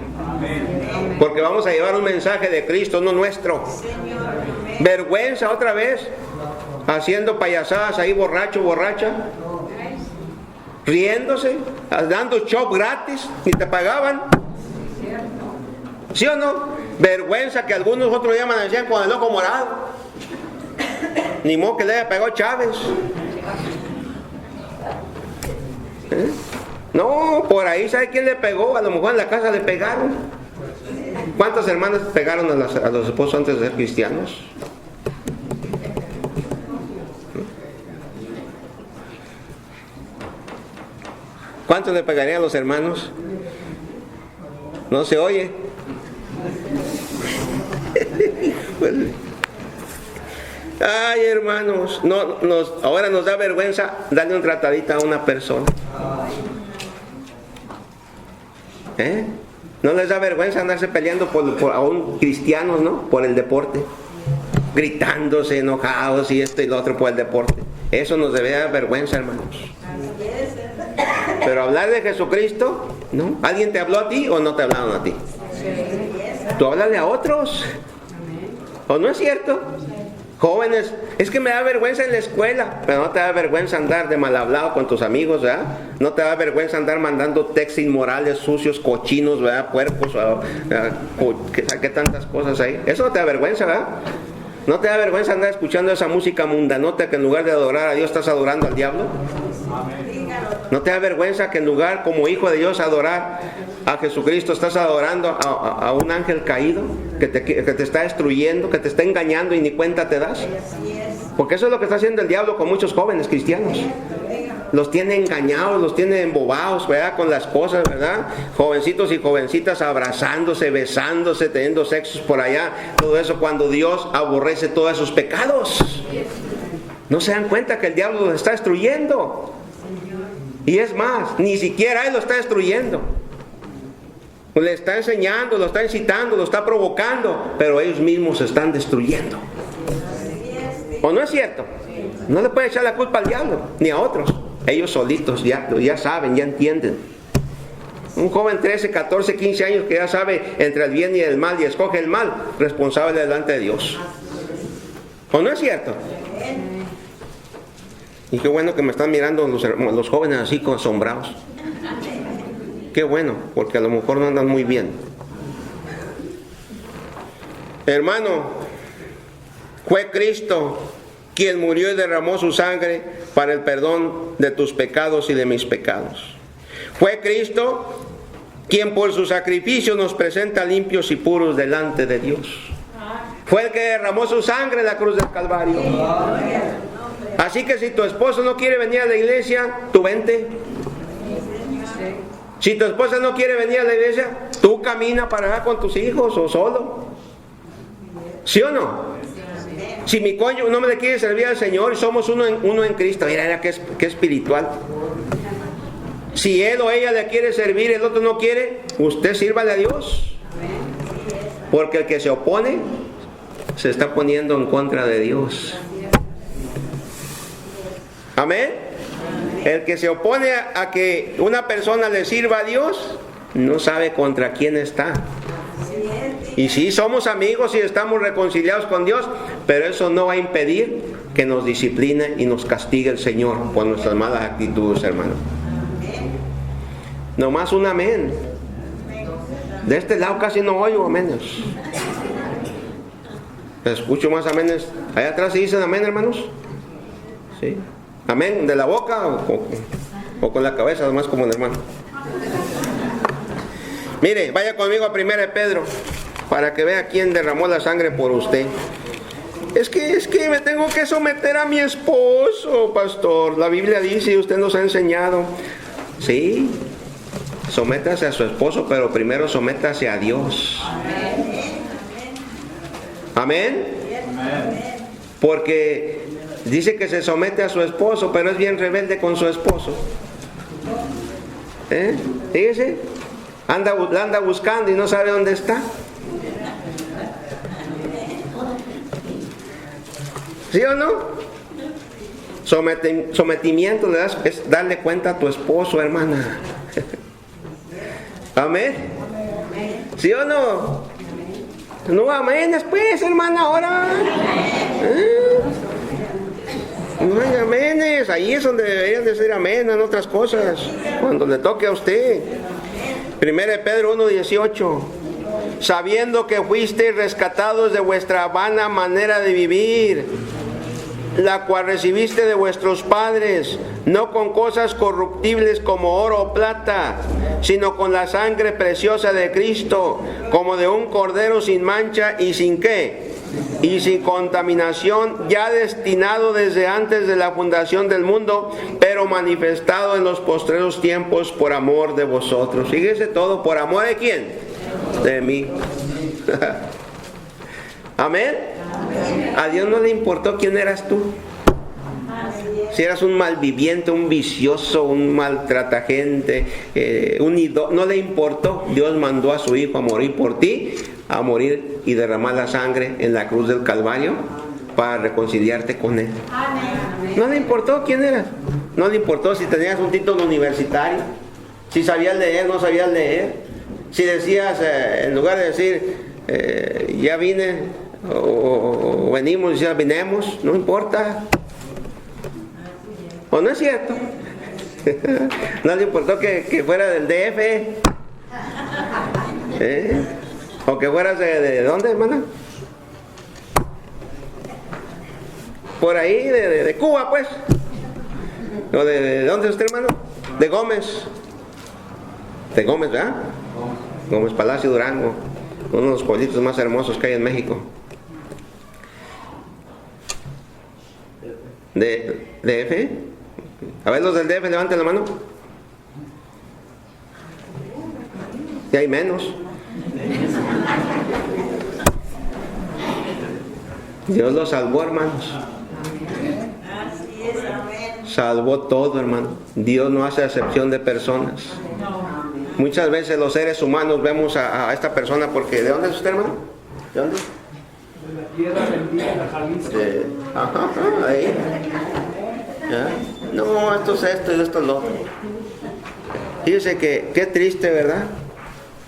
porque vamos a llevar un mensaje de Cristo, no nuestro. Vergüenza otra vez, haciendo payasadas ahí, borracha, riéndose, dando show gratis, ni te pagaban. ¿Sí o no? Vergüenza que algunos otros llaman, decían, con el ojo morado. Ni modo que le haya pegado Chávez. No, por ahí, ¿sabe quién le pegó? A lo mejor en la casa le pegaron. ¿Cuántas hermanas pegaron a los esposos antes de ser cristianos? ¿Cuántos le pegarían a los hermanos? No se oye. Ay, hermanos, ahora nos da vergüenza darle un tratadito a una persona. ¿No les da vergüenza andarse peleando por aún cristianos, no? Por el deporte, gritándose, enojados y esto y lo otro por el deporte. Eso nos debe dar vergüenza, hermanos. Pero hablar de Jesucristo, ¿no? ¿Alguien te habló a ti o no te hablaron a ti? Tú háblale a otros. ¿O no es cierto? Jóvenes, es que me da vergüenza en la escuela, pero no te da vergüenza andar de mal hablado con tus amigos, ¿verdad? No te da vergüenza andar mandando textos inmorales, sucios, cochinos, ¿verdad? Puercos, ¿qué tantas cosas hay? Eso no te da vergüenza, ¿verdad? ¿No te da vergüenza andar escuchando esa música mundanota que en lugar de adorar a Dios estás adorando al diablo? ¿No te da vergüenza que en lugar como hijo de Dios adorar a Jesucristo estás adorando a un ángel caído que te está destruyendo, que te está engañando y ni cuenta te das? Porque eso es lo que está haciendo el diablo con muchos jóvenes cristianos. Los tiene engañados, los tiene embobados, ¿verdad? Con las cosas, ¿verdad? Jovencitos y jovencitas abrazándose, besándose, teniendo sexos por allá. Todo eso cuando Dios aborrece todos esos pecados. No se dan cuenta que el diablo los está destruyendo. Y es más, ni siquiera él lo está destruyendo. Le está enseñando, lo está incitando, lo está provocando, pero ellos mismos se están destruyendo. ¿O no es cierto? No le puede echar la culpa al diablo, ni a otros. Ellos solitos ya saben, ya entienden. Un joven 13, 14, 15 años que ya sabe entre el bien y el mal y escoge el mal, responsable delante de Dios. ¿O no es cierto? Y qué bueno que me están mirando los jóvenes así con asombrados. Qué bueno, porque a lo mejor no andan muy bien. Hermano, fue Cristo quien murió y derramó su sangre para el perdón de tus pecados y de mis pecados. Fue Cristo quien por su sacrificio nos presenta limpios y puros delante de Dios. Fue el que derramó su sangre en la cruz del Calvario. Así que si tu esposo no quiere venir a la iglesia, tú vente. Si tu esposa no quiere venir a la iglesia, tú camina para allá con tus hijos o solo. ¿Sí o no? Si mi cónyuge no me le quiere servir al Señor y somos uno en Cristo, mira qué espiritual. Si él o ella le quiere servir y el otro no quiere, usted sírvale a Dios. Porque el que se opone se está poniendo en contra de Dios. Amén. El que se opone a que una persona le sirva a Dios, no sabe contra quién está. Y sí, somos amigos y estamos reconciliados con Dios, pero eso no va a impedir que nos discipline y nos castigue el Señor por nuestras malas actitudes, hermano. Nomás un amén. De este lado casi no oigo amenes. Escucho más amenes. Allá atrás se dicen amén, hermanos. ¿Sí? Amén, de la boca o con la cabeza, nomás como el hermano. Mire, vaya conmigo a 1 Pedro para que vea quién derramó la sangre por usted. Es que me tengo que someter a mi esposo, pastor. La Biblia dice y usted nos ha enseñado. Sí, sométase a su esposo, pero primero sométase a Dios. Amén. Porque dice que se somete a su esposo, pero es bien rebelde con su esposo. Fíjese, la anda buscando y no sabe dónde está. ¿Sí o no? Sometimiento es darle cuenta a tu esposo, hermana. Amén. ¿Sí o no? No, amén después, hermana, ahora. No hay amenes, ahí es donde deberían de ser amén, en otras cosas, cuando le toque a usted. 1 Pedro 1:18, sabiendo que fuisteis rescatados de vuestra vana manera de vivir. la cual recibiste de vuestros padres, no con cosas corruptibles como oro o plata, sino con la sangre preciosa de Cristo, como de un cordero sin mancha y sin ¿qué? Y sin contaminación, ya destinado desde antes de la fundación del mundo, pero manifestado en los postreros tiempos por amor de vosotros. Fíjese todo, ¿por amor de quién? De mí. Amén. A Dios no le importó quién eras tú. Si eras un malviviente, un vicioso, un maltratagente, no le importó. Dios mandó a su Hijo a morir por ti, a morir y derramar la sangre en la cruz del Calvario para reconciliarte con Él. No le importó quién eras. No le importó si tenías un título universitario, si sabías leer, no sabías leer, si decías, en lugar de decir, ya vine, o venimos, ya vinemos, no importa. ¿O no es cierto? No le importó que fuera del DF, o que fueras de ¿dónde, hermana? Por ahí, de Cuba, pues. ¿O de dónde es usted, hermano? De Gómez. De Gómez, ¿verdad? Gómez Palacio, Durango. Uno de los pueblitos más hermosos que hay en México. ¿DF? A ver, los del DF, levanten la mano. Y hay menos. Dios los salvó, hermanos. Salvó todo, hermano. Dios no hace acepción de personas. Muchas veces los seres humanos vemos a esta persona porque... ¿De dónde es usted, hermano? ¿De dónde? De la tierra bendita, de Jalisco. Ahí. ¿Ya? No, esto es esto y esto es lo otro. Fíjese que qué triste, ¿verdad?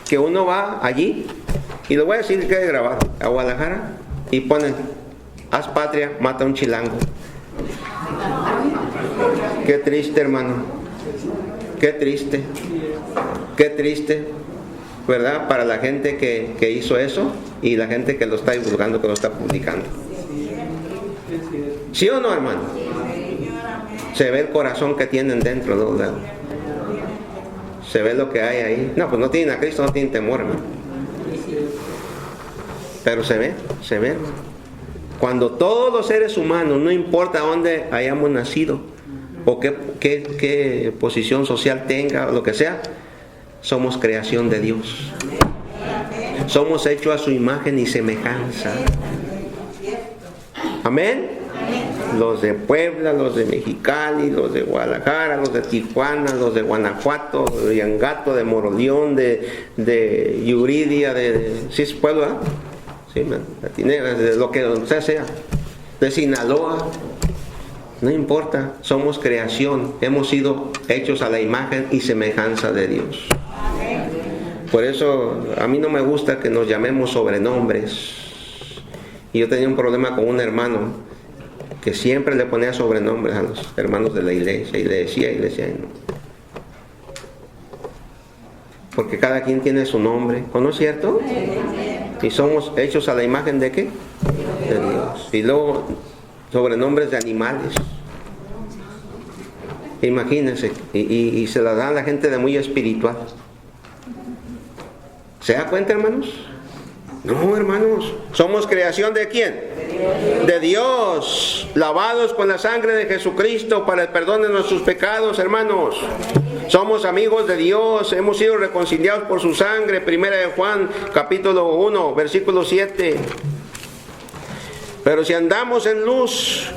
Que uno va allí, y lo voy a decir que quede grabado, a Guadalajara, y ponen, haz patria, mata a un chilango. Qué triste, hermano. Qué triste. Qué triste, ¿verdad? Para la gente que hizo eso y la gente que lo está divulgando, que lo está publicando. ¿Sí o no, hermano? Se ve el corazón que tienen dentro, ¿no? Se ve lo que hay ahí. No, pues no tienen a Cristo, no tienen temor, hermano. Pero se ve, hermano. Cuando todos los seres humanos, no importa dónde hayamos nacido, o qué posición social tenga, o lo que sea, somos creación de Dios. Somos hechos a su imagen y semejanza. Amén. Los de Puebla, los de Mexicali, los de Guadalajara, los de Tijuana, los de Guanajuato, de Yangato, de Moroleón, de Yuridia, ¿sí es Puebla? ¿Eh? Sí, Latinera, de lo que sea, de Sinaloa. No importa, somos creación, hemos sido hechos a la imagen y semejanza de Dios. Por eso a mí no me gusta que nos llamemos sobrenombres. Y yo tenía un problema con un hermano que siempre le ponía sobrenombres a los hermanos de la iglesia, y le decía, no. Porque cada quien tiene su nombre, ¿no es cierto? Y somos hechos a la imagen ¿de qué? De Dios. Y luego sobrenombres de animales. Imagínense, y se la dan a la gente de muy espiritual. ¿Se da cuenta, hermanos? No, hermanos, somos creación ¿de quién? De Dios, lavados con la sangre de Jesucristo para el perdón de nuestros pecados, hermanos. Somos amigos de Dios, hemos sido reconciliados por su sangre. Primera de Juan, capítulo 1, versículo 7. Pero si andamos en luz,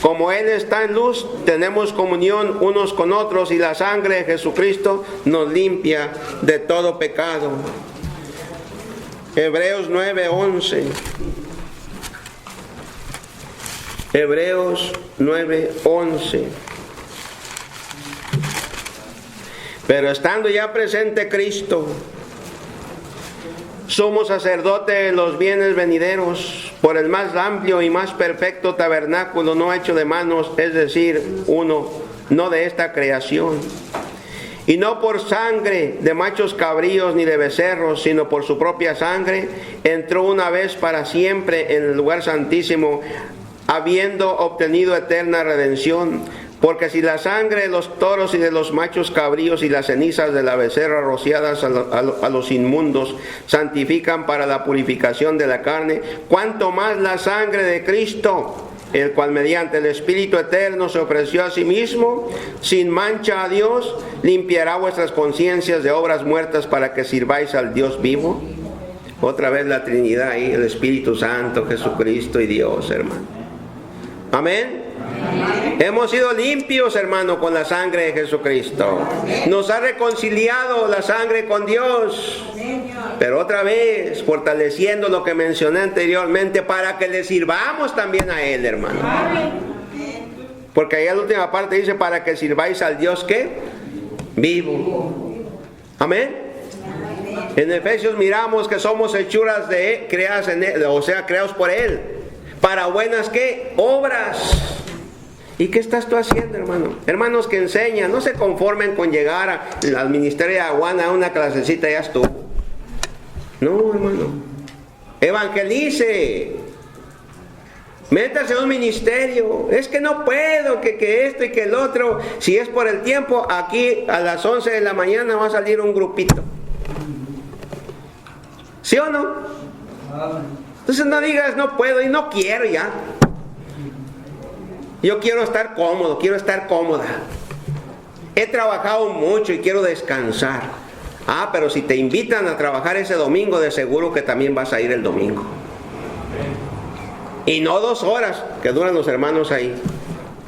como Él está en luz, tenemos comunión unos con otros, y la sangre de Jesucristo nos limpia de todo pecado. Hebreos 9:11. Hebreos 9:11. Pero estando ya presente Cristo, somos sacerdote de los bienes venideros, por el más amplio y más perfecto tabernáculo no hecho de manos, es decir, uno, no de esta creación. Y no por sangre de machos cabríos ni de becerros, sino por su propia sangre, entró una vez para siempre en el lugar santísimo, habiendo obtenido eterna redención. Porque si la sangre de los toros y de los machos cabríos y las cenizas de la becerra rociadas a los inmundos santifican para la purificación de la carne, cuánto más la sangre de Cristo, el cual mediante el Espíritu eterno se ofreció a sí mismo, sin mancha a Dios, limpiará vuestras conciencias de obras muertas para que sirváis al Dios vivo. Otra vez la Trinidad ahí, el Espíritu Santo, Jesucristo y Dios, hermano. Amén. Hemos sido limpios, hermano, con la sangre de Jesucristo. Nos ha reconciliado la sangre con Dios. Pero otra vez, fortaleciendo lo que mencioné anteriormente, para que le sirvamos también a Él, hermano. Porque ahí en la última parte dice, para que sirváis al Dios, ¿qué? Vivo. Amén. En Efesios miramos que somos hechuras de Él, creadas en Él, o sea, creados por Él. Para buenas, ¿qué? Obras. ¿Y qué estás tú haciendo, hermano? Hermanos que enseñan, no se conformen con llegar al ministerio de Aguana a una clasecita y ya estuvo. No, hermano. Evangelice. Métase a un ministerio. Es que no puedo, que esto y que el otro. Si es por el tiempo, aquí a las 11 de la mañana va a salir un grupito. ¿Sí o no? Entonces no digas no puedo y no quiero ya. Yo quiero estar cómodo, quiero estar cómoda. He trabajado mucho y quiero descansar. Ah, pero si te invitan a trabajar ese domingo, de seguro que también vas a ir el domingo. Y no 2 horas que duran los hermanos ahí.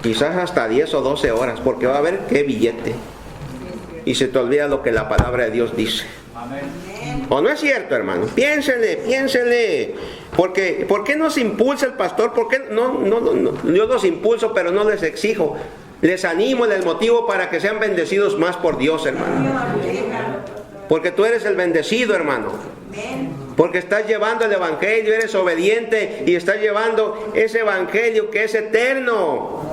Quizás hasta 10 o 12 horas, porque va a haber qué billete. Y se te olvida lo que la palabra de Dios dice. ¿O no es cierto, hermano? Piénsele. Porque, ¿por qué nos impulsa el pastor? ¿Por qué? No, yo los impulso, pero no les exijo. Les animo, les motivo para que sean bendecidos más por Dios, hermano. Porque tú eres el bendecido, hermano. Porque estás llevando el evangelio, eres obediente y estás llevando ese evangelio que es eterno.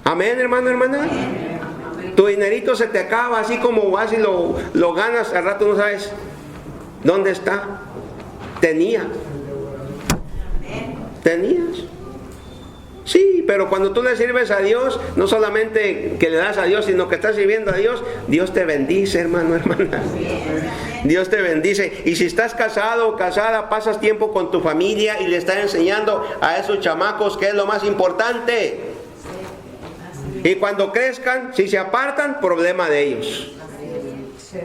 Amén, hermano, hermana. Tu dinerito se te acaba, así como vas y lo ganas, al rato no sabes dónde está. Tenías. Sí, pero cuando tú le sirves a Dios, no solamente que le das a Dios, sino que estás sirviendo a Dios, Dios te bendice, hermano, hermana. Dios te bendice. Y si estás casado o casada, pasas tiempo con tu familia y le estás enseñando a esos chamacos que es lo más importante. Y cuando crezcan, si se apartan, problema de ellos.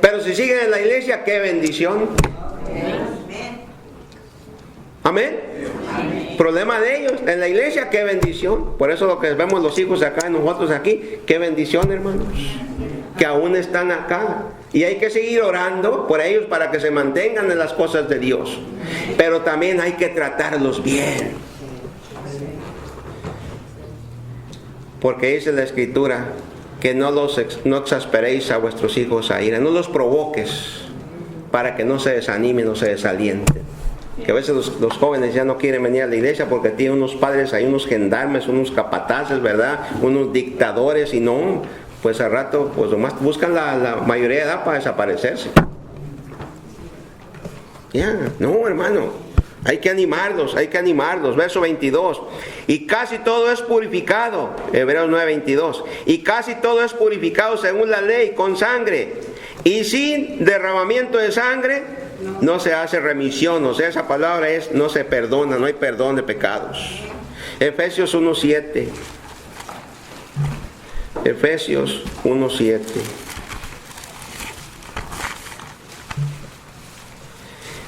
Pero si siguen en la iglesia, qué bendición. Amén. Problema de ellos. En la iglesia, qué bendición. Por eso lo que vemos los hijos acá, nosotros aquí, qué bendición, hermanos. Que aún están acá. Y hay que seguir orando por ellos para que se mantengan en las cosas de Dios. Pero también hay que tratarlos bien. Porque dice la Escritura que no exasperéis a vuestros hijos a ira. No los provoques para que no se desanimen o se desalienten. Que a veces los jóvenes ya no quieren venir a la iglesia porque tienen unos padres ahí, unos gendarmes, unos capataces, ¿verdad? Unos dictadores y no, pues al rato pues nomás buscan la mayoría de edad para desaparecerse. Ya, no, hermano. Hay que animarlos. Verso 22. Y casi todo es purificado. Hebreos 9:22. Y casi todo es purificado según la ley, con sangre. Y sin derramamiento de sangre no se hace remisión. O sea, esa palabra es no se perdona, no hay perdón de pecados. Efesios 1:7. Efesios 1:7.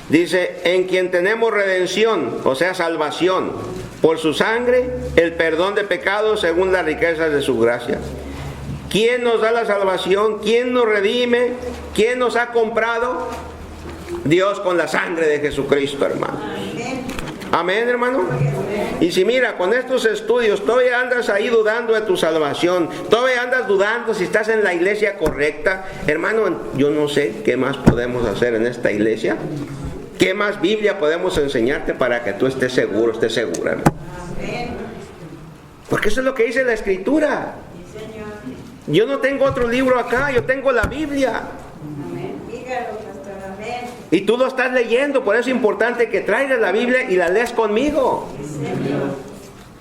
Dice, en quien tenemos redención, o sea, salvación, por su sangre, el perdón de pecados según las riquezas de su gracia. ¿Quién nos da la salvación? ¿Quién nos redime? ¿Quién nos ha comprado? Dios con la sangre de Jesucristo, hermano. Amén, hermano. Y si mira, con estos estudios todavía andas ahí dudando de tu salvación, todavía andas dudando si estás en la iglesia correcta, hermano, yo no sé qué más podemos hacer en esta iglesia. ¿Qué más Biblia podemos enseñarte para que tú estés seguro, estés segura? Porque eso es lo que dice la Escritura. Yo no tengo otro libro acá, yo tengo la Biblia. Dígalo, pastor, amén. Y tú lo estás leyendo, por eso es importante que traigas la Biblia y la leas conmigo.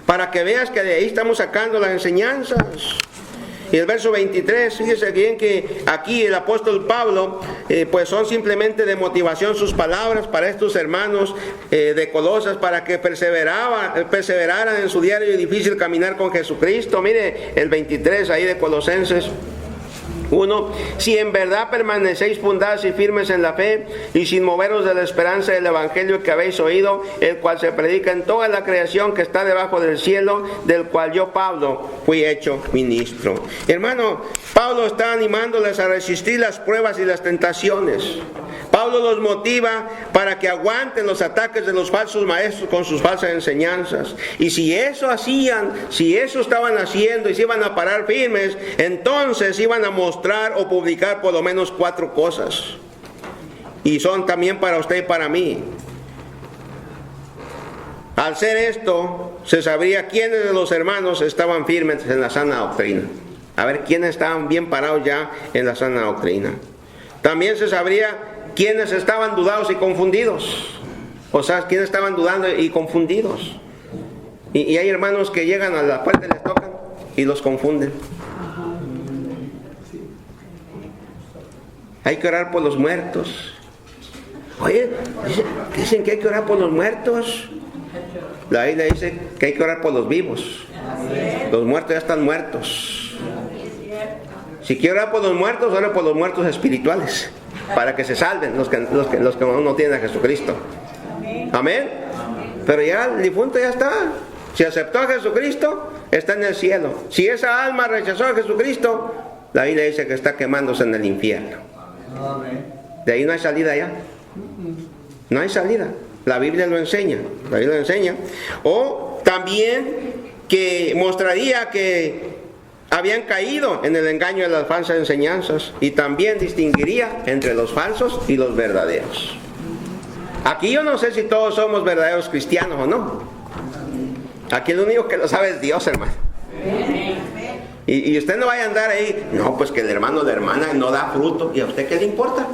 Para que veas que de ahí estamos sacando las enseñanzas. Y el verso 23, fíjese bien que aquí el apóstol Pablo, pues son simplemente de motivación sus palabras para estos hermanos de Colosas, para que perseveraran en su diario y difícil caminar con Jesucristo. Mire el 23 ahí de Colosenses 1. Si en verdad permanecéis fundados y firmes en la fe y sin moveros de la esperanza del evangelio que habéis oído, el cual se predica en toda la creación que está debajo del cielo, del cual yo, Pablo, fui hecho ministro. Hermano, Pablo está animándoles a resistir las pruebas y las tentaciones. Pablo los motiva para que aguanten los ataques de los falsos maestros con sus falsas enseñanzas. Y si eso hacían, si eso estaban haciendo y se iban a parar firmes, entonces iban a mostrar o publicar por lo menos 4 cosas. Y son también para usted y para mí. Al ser esto, se sabría quiénes de los hermanos estaban firmes en la sana doctrina. A ver, quiénes estaban bien parados ya en la sana doctrina. También se sabría quiénes estaban dudados y confundidos. O sea, quiénes estaban dudando y confundidos. Y hay hermanos que llegan a la puerta y les tocan y los confunden. Hay que orar por los muertos. Oye, dicen que hay que orar por los muertos. La Biblia dice que hay que orar por los vivos. Los muertos ya están muertos. Si quiere orar por los muertos, ore por los muertos espirituales, para que se salven los que no tienen a Jesucristo. Amén. Pero ya el difunto ya está. Si aceptó a Jesucristo, está en el cielo. Si esa alma rechazó a Jesucristo, la Biblia dice que está quemándose en el infierno. De ahí no hay salida ya. No hay salida. La Biblia lo enseña. La Biblia lo enseña. O también que mostraría que habían caído en el engaño de las falsas enseñanzas, y también distinguiría entre los falsos y los verdaderos. Aquí yo no sé si todos somos verdaderos cristianos o no. Aquí el único que lo sabe es Dios, hermano. Y usted no vaya a andar ahí, no, pues que el hermano o la hermana no da fruto. ¿Y a usted qué le importa?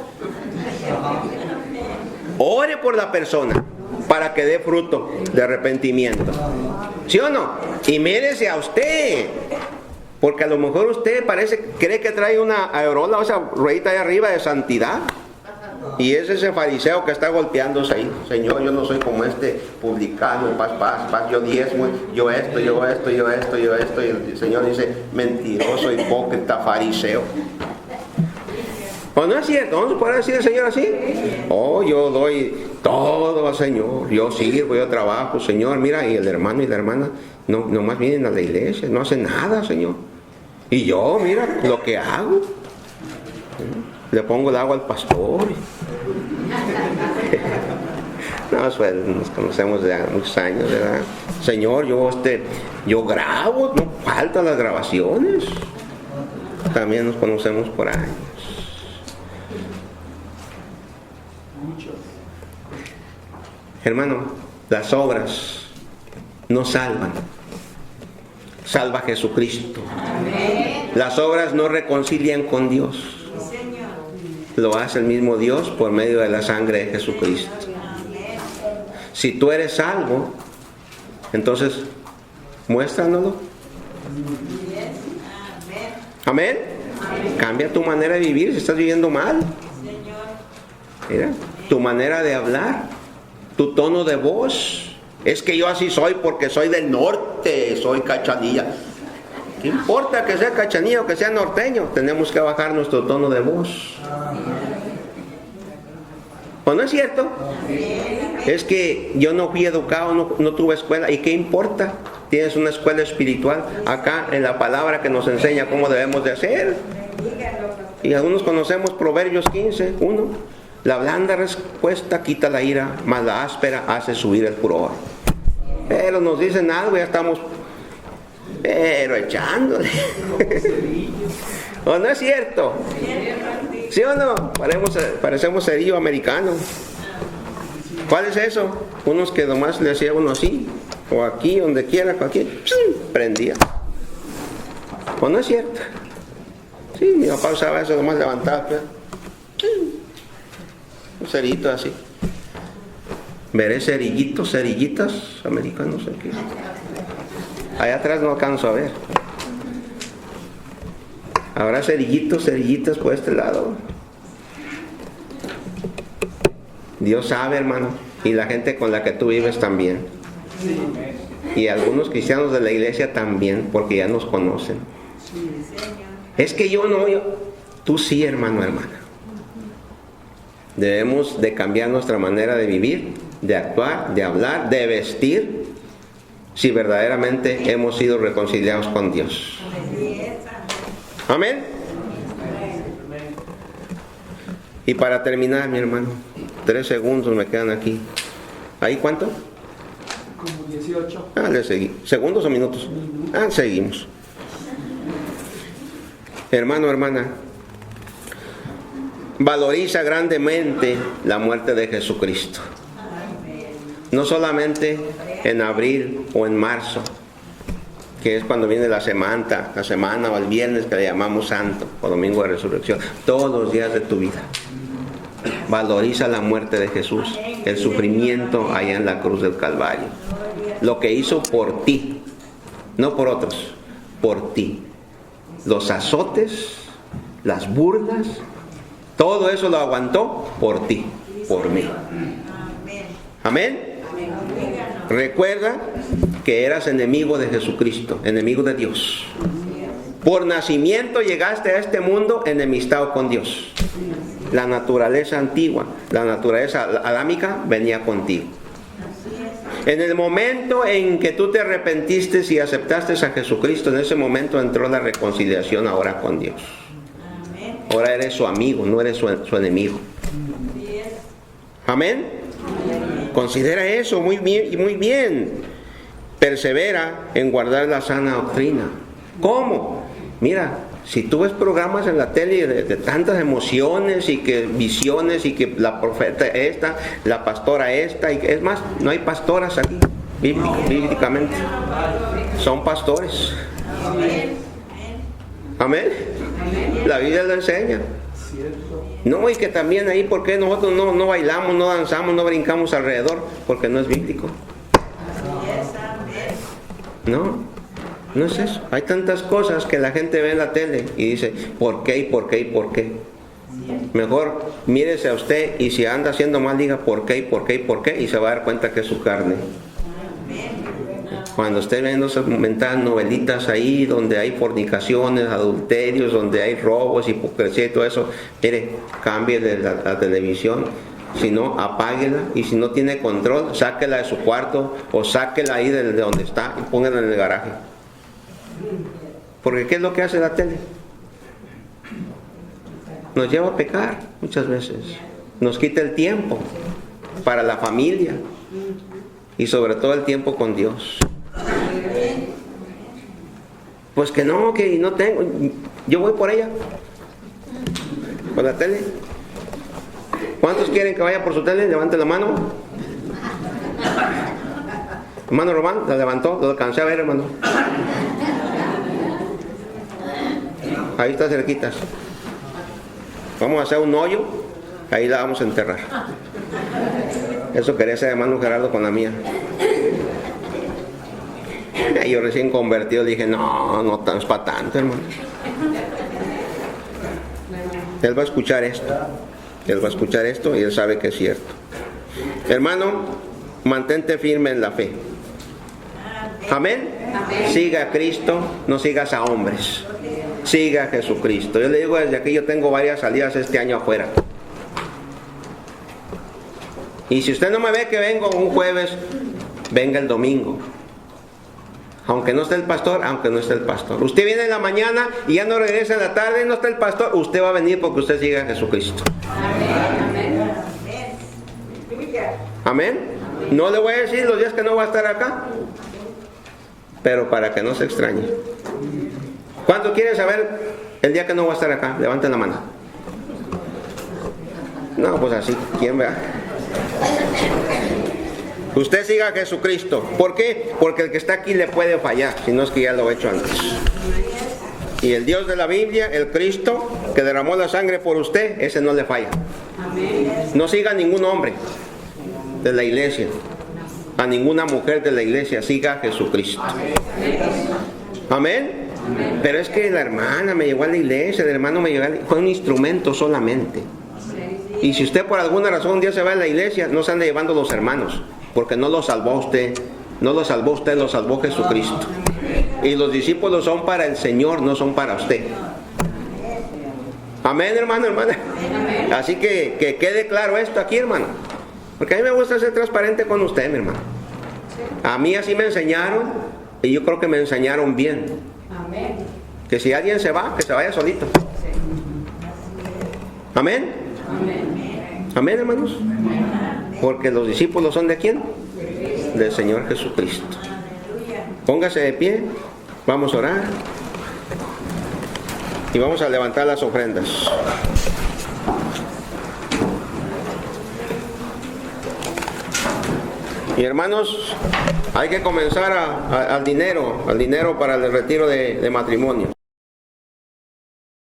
Ore por la persona para que dé fruto de arrepentimiento. ¿Sí o no? Y mírese a usted. Porque a lo mejor usted cree que trae una aureola, o esa ruedita ahí arriba de santidad. Y es ese fariseo que está golpeándose ahí. Señor, yo no soy como este publicano, paz, yo diezmo, yo esto. Y el Señor dice, mentiroso, hipócrita, fariseo. ¿O no es cierto? ¿No se puede decir el Señor así? Oh, yo doy todo al Señor. Yo sirvo, yo trabajo, Señor. Mira, y el hermano y la hermana nomás vienen a la iglesia, no hacen nada, Señor. Y yo, mira, lo que hago. Le pongo el agua al pastor. No, pues, nos conocemos de muchos años, ¿verdad? Señor, yo grabo, no faltan las grabaciones. También nos conocemos por años. Hermano, las obras no salvan. Salva Jesucristo. Las obras no reconcilian con Dios. Lo hace el mismo Dios por medio de la sangre de Jesucristo. Si tú eres salvo, entonces muéstranoslo. Amén. Cambia tu manera de vivir si estás viviendo mal. Mira, tu manera de hablar, tu tono de voz. Es que yo así soy porque soy del norte, soy cachanilla. ¿Qué importa que sea cachanilla o que sea norteño? Tenemos que bajar nuestro tono de voz. ¿O no es cierto? Es que yo no fui educado, no tuve escuela. ¿Y qué importa? Tienes una escuela espiritual acá en la palabra que nos enseña cómo debemos de hacer. Y algunos conocemos Proverbios 15:1. La blanda respuesta quita la ira, mas la áspera hace subir el furor. Pero nos dicen algo, ya estamos echándole. ¿O no es cierto? ¿Sí o no? Parecemos cerillo americano. ¿Cuál es eso? Unos que nomás le hacía uno así, o aquí, donde quiera, aquí, prendía. ¿O no es cierto? Sí, mi papá usaba eso, nomás levantaba. Un cerillito así. Veré cerillitas americanos aquí. Allá atrás no alcanzo a ver. Habrá cerillitas por este lado. Dios sabe, hermano. Y la gente con la que tú vives también. Y algunos cristianos de la iglesia también, porque ya nos conocen. Es que yo no, tú sí, hermano, hermana. Debemos de cambiar nuestra manera de vivir, de actuar, de hablar, de vestir, si verdaderamente hemos sido reconciliados con Dios. Amén. Y para terminar, mi hermano, 3 segundos me quedan aquí. ¿Ahí cuánto? Como 18. Le seguí. ¿Segundos o minutos? Seguimos. Hermano, hermana, valoriza grandemente la muerte de Jesucristo. No solamente en abril o en marzo, que es cuando viene la semana o el viernes que le llamamos santo, o domingo de resurrección. Todos los días de tu vida. Valoriza la muerte de Jesús, el sufrimiento allá en la cruz del Calvario. Lo que hizo por ti, no por otros, por ti. Los azotes, las burlas, todo eso lo aguantó por ti, por mí. Amén. Recuerda que eras enemigo de Jesucristo, enemigo de Dios. Por nacimiento llegaste a este mundo enemistado con Dios. La naturaleza antigua, la naturaleza adámica venía contigo. En el momento en que tú te arrepentiste y aceptaste a Jesucristo, en ese momento entró la reconciliación ahora con Dios. Ahora eres su amigo, no eres su enemigo. Amén. Considera eso muy bien y muy bien. Persevera en guardar la sana doctrina. ¿Cómo? Mira, si tú ves programas en la tele de tantas emociones y que visiones y que la profeta esta, la pastora esta, y es más, no hay pastoras aquí, bíblicamente. Son pastores. Amén. La Biblia lo enseña. No, y que también ahí, ¿por qué nosotros no bailamos, no danzamos, no brincamos alrededor? Porque no es bíblico. No es eso. Hay tantas cosas que la gente ve en la tele y dice, ¿por qué? ¿Y por qué? ¿Y por qué? Mejor mírese a usted y si anda haciendo mal, diga ¿por qué? ¿Y por qué? ¿Y por qué? Y se va a dar cuenta que es su carne. Cuando esté viendo esas mentadas novelitas ahí donde hay fornicaciones, adulterios, donde hay robos, hipocresía y todo eso, mire, cambie de la televisión. Si no, apáguela, y si no tiene control, sáquela de su cuarto o sáquela ahí de donde está y póngala en el garaje. Porque ¿qué es lo que hace la tele? Nos lleva a pecar muchas veces. Nos quita el tiempo para la familia y sobre todo el tiempo con Dios. Pues que no tengo. Yo voy por ella, por la tele. ¿Cuántos quieren que vaya por su tele? Levanten la mano. Hermano Román, la levantó, lo alcancé a ver, hermano. Ahí está cerquitas. Vamos a hacer un hoyo, ahí la vamos a enterrar. Eso quería hacer hermano Gerardo con la mía. Y yo recién convertido dije, no es para tanto, hermano. Él va a escuchar esto. Él va a escuchar esto y él sabe que es cierto. Hermano, mantente firme en la fe. Amén. Siga a Cristo, no sigas a hombres. Siga a Jesucristo. Yo le digo desde aquí, yo tengo varias salidas este año afuera. Y si usted no me ve que vengo un jueves, venga el domingo. Aunque no esté el pastor, aunque no esté el pastor. Usted viene en la mañana y ya no regresa en la tarde, no está el pastor, usted va a venir porque usted sigue a Jesucristo. Amén. No le voy a decir los días que no va a estar acá, pero para que no se extrañe. ¿Cuánto quieren saber el día que no va a estar acá? Levanten la mano. No, pues así, ¿quién vea? Usted siga a Jesucristo. ¿Por qué? Porque el que está aquí le puede fallar, si no es que ya lo he hecho antes. Y el Dios de la Biblia, el Cristo que derramó la sangre por usted, ese no le falla. No siga a ningún hombre de la iglesia, a ninguna mujer de la iglesia, siga a Jesucristo. Amén. Pero es que la hermana me llevó a la iglesia, el hermano me llevó a la iglesia. Fue un instrumento solamente. Y si usted por alguna razón un día se va a la iglesia, no se ande llevando los hermanos, porque no lo salvó usted. No lo salvó usted, lo salvó Jesucristo. Y los discípulos son para el Señor, no son para usted. Amén, hermano, hermana. Así que quede claro esto aquí, hermano. Porque a mí me gusta ser transparente con usted, mi hermano. A mí así me enseñaron, y yo creo que me enseñaron bien. Que si alguien se va, que se vaya solito. Amén. Amén, hermanos. Porque los discípulos son ¿de quién? Del Señor Jesucristo. Póngase de pie, vamos a orar y vamos a levantar las ofrendas. Y hermanos, hay que comenzar al dinero para el retiro de matrimonios.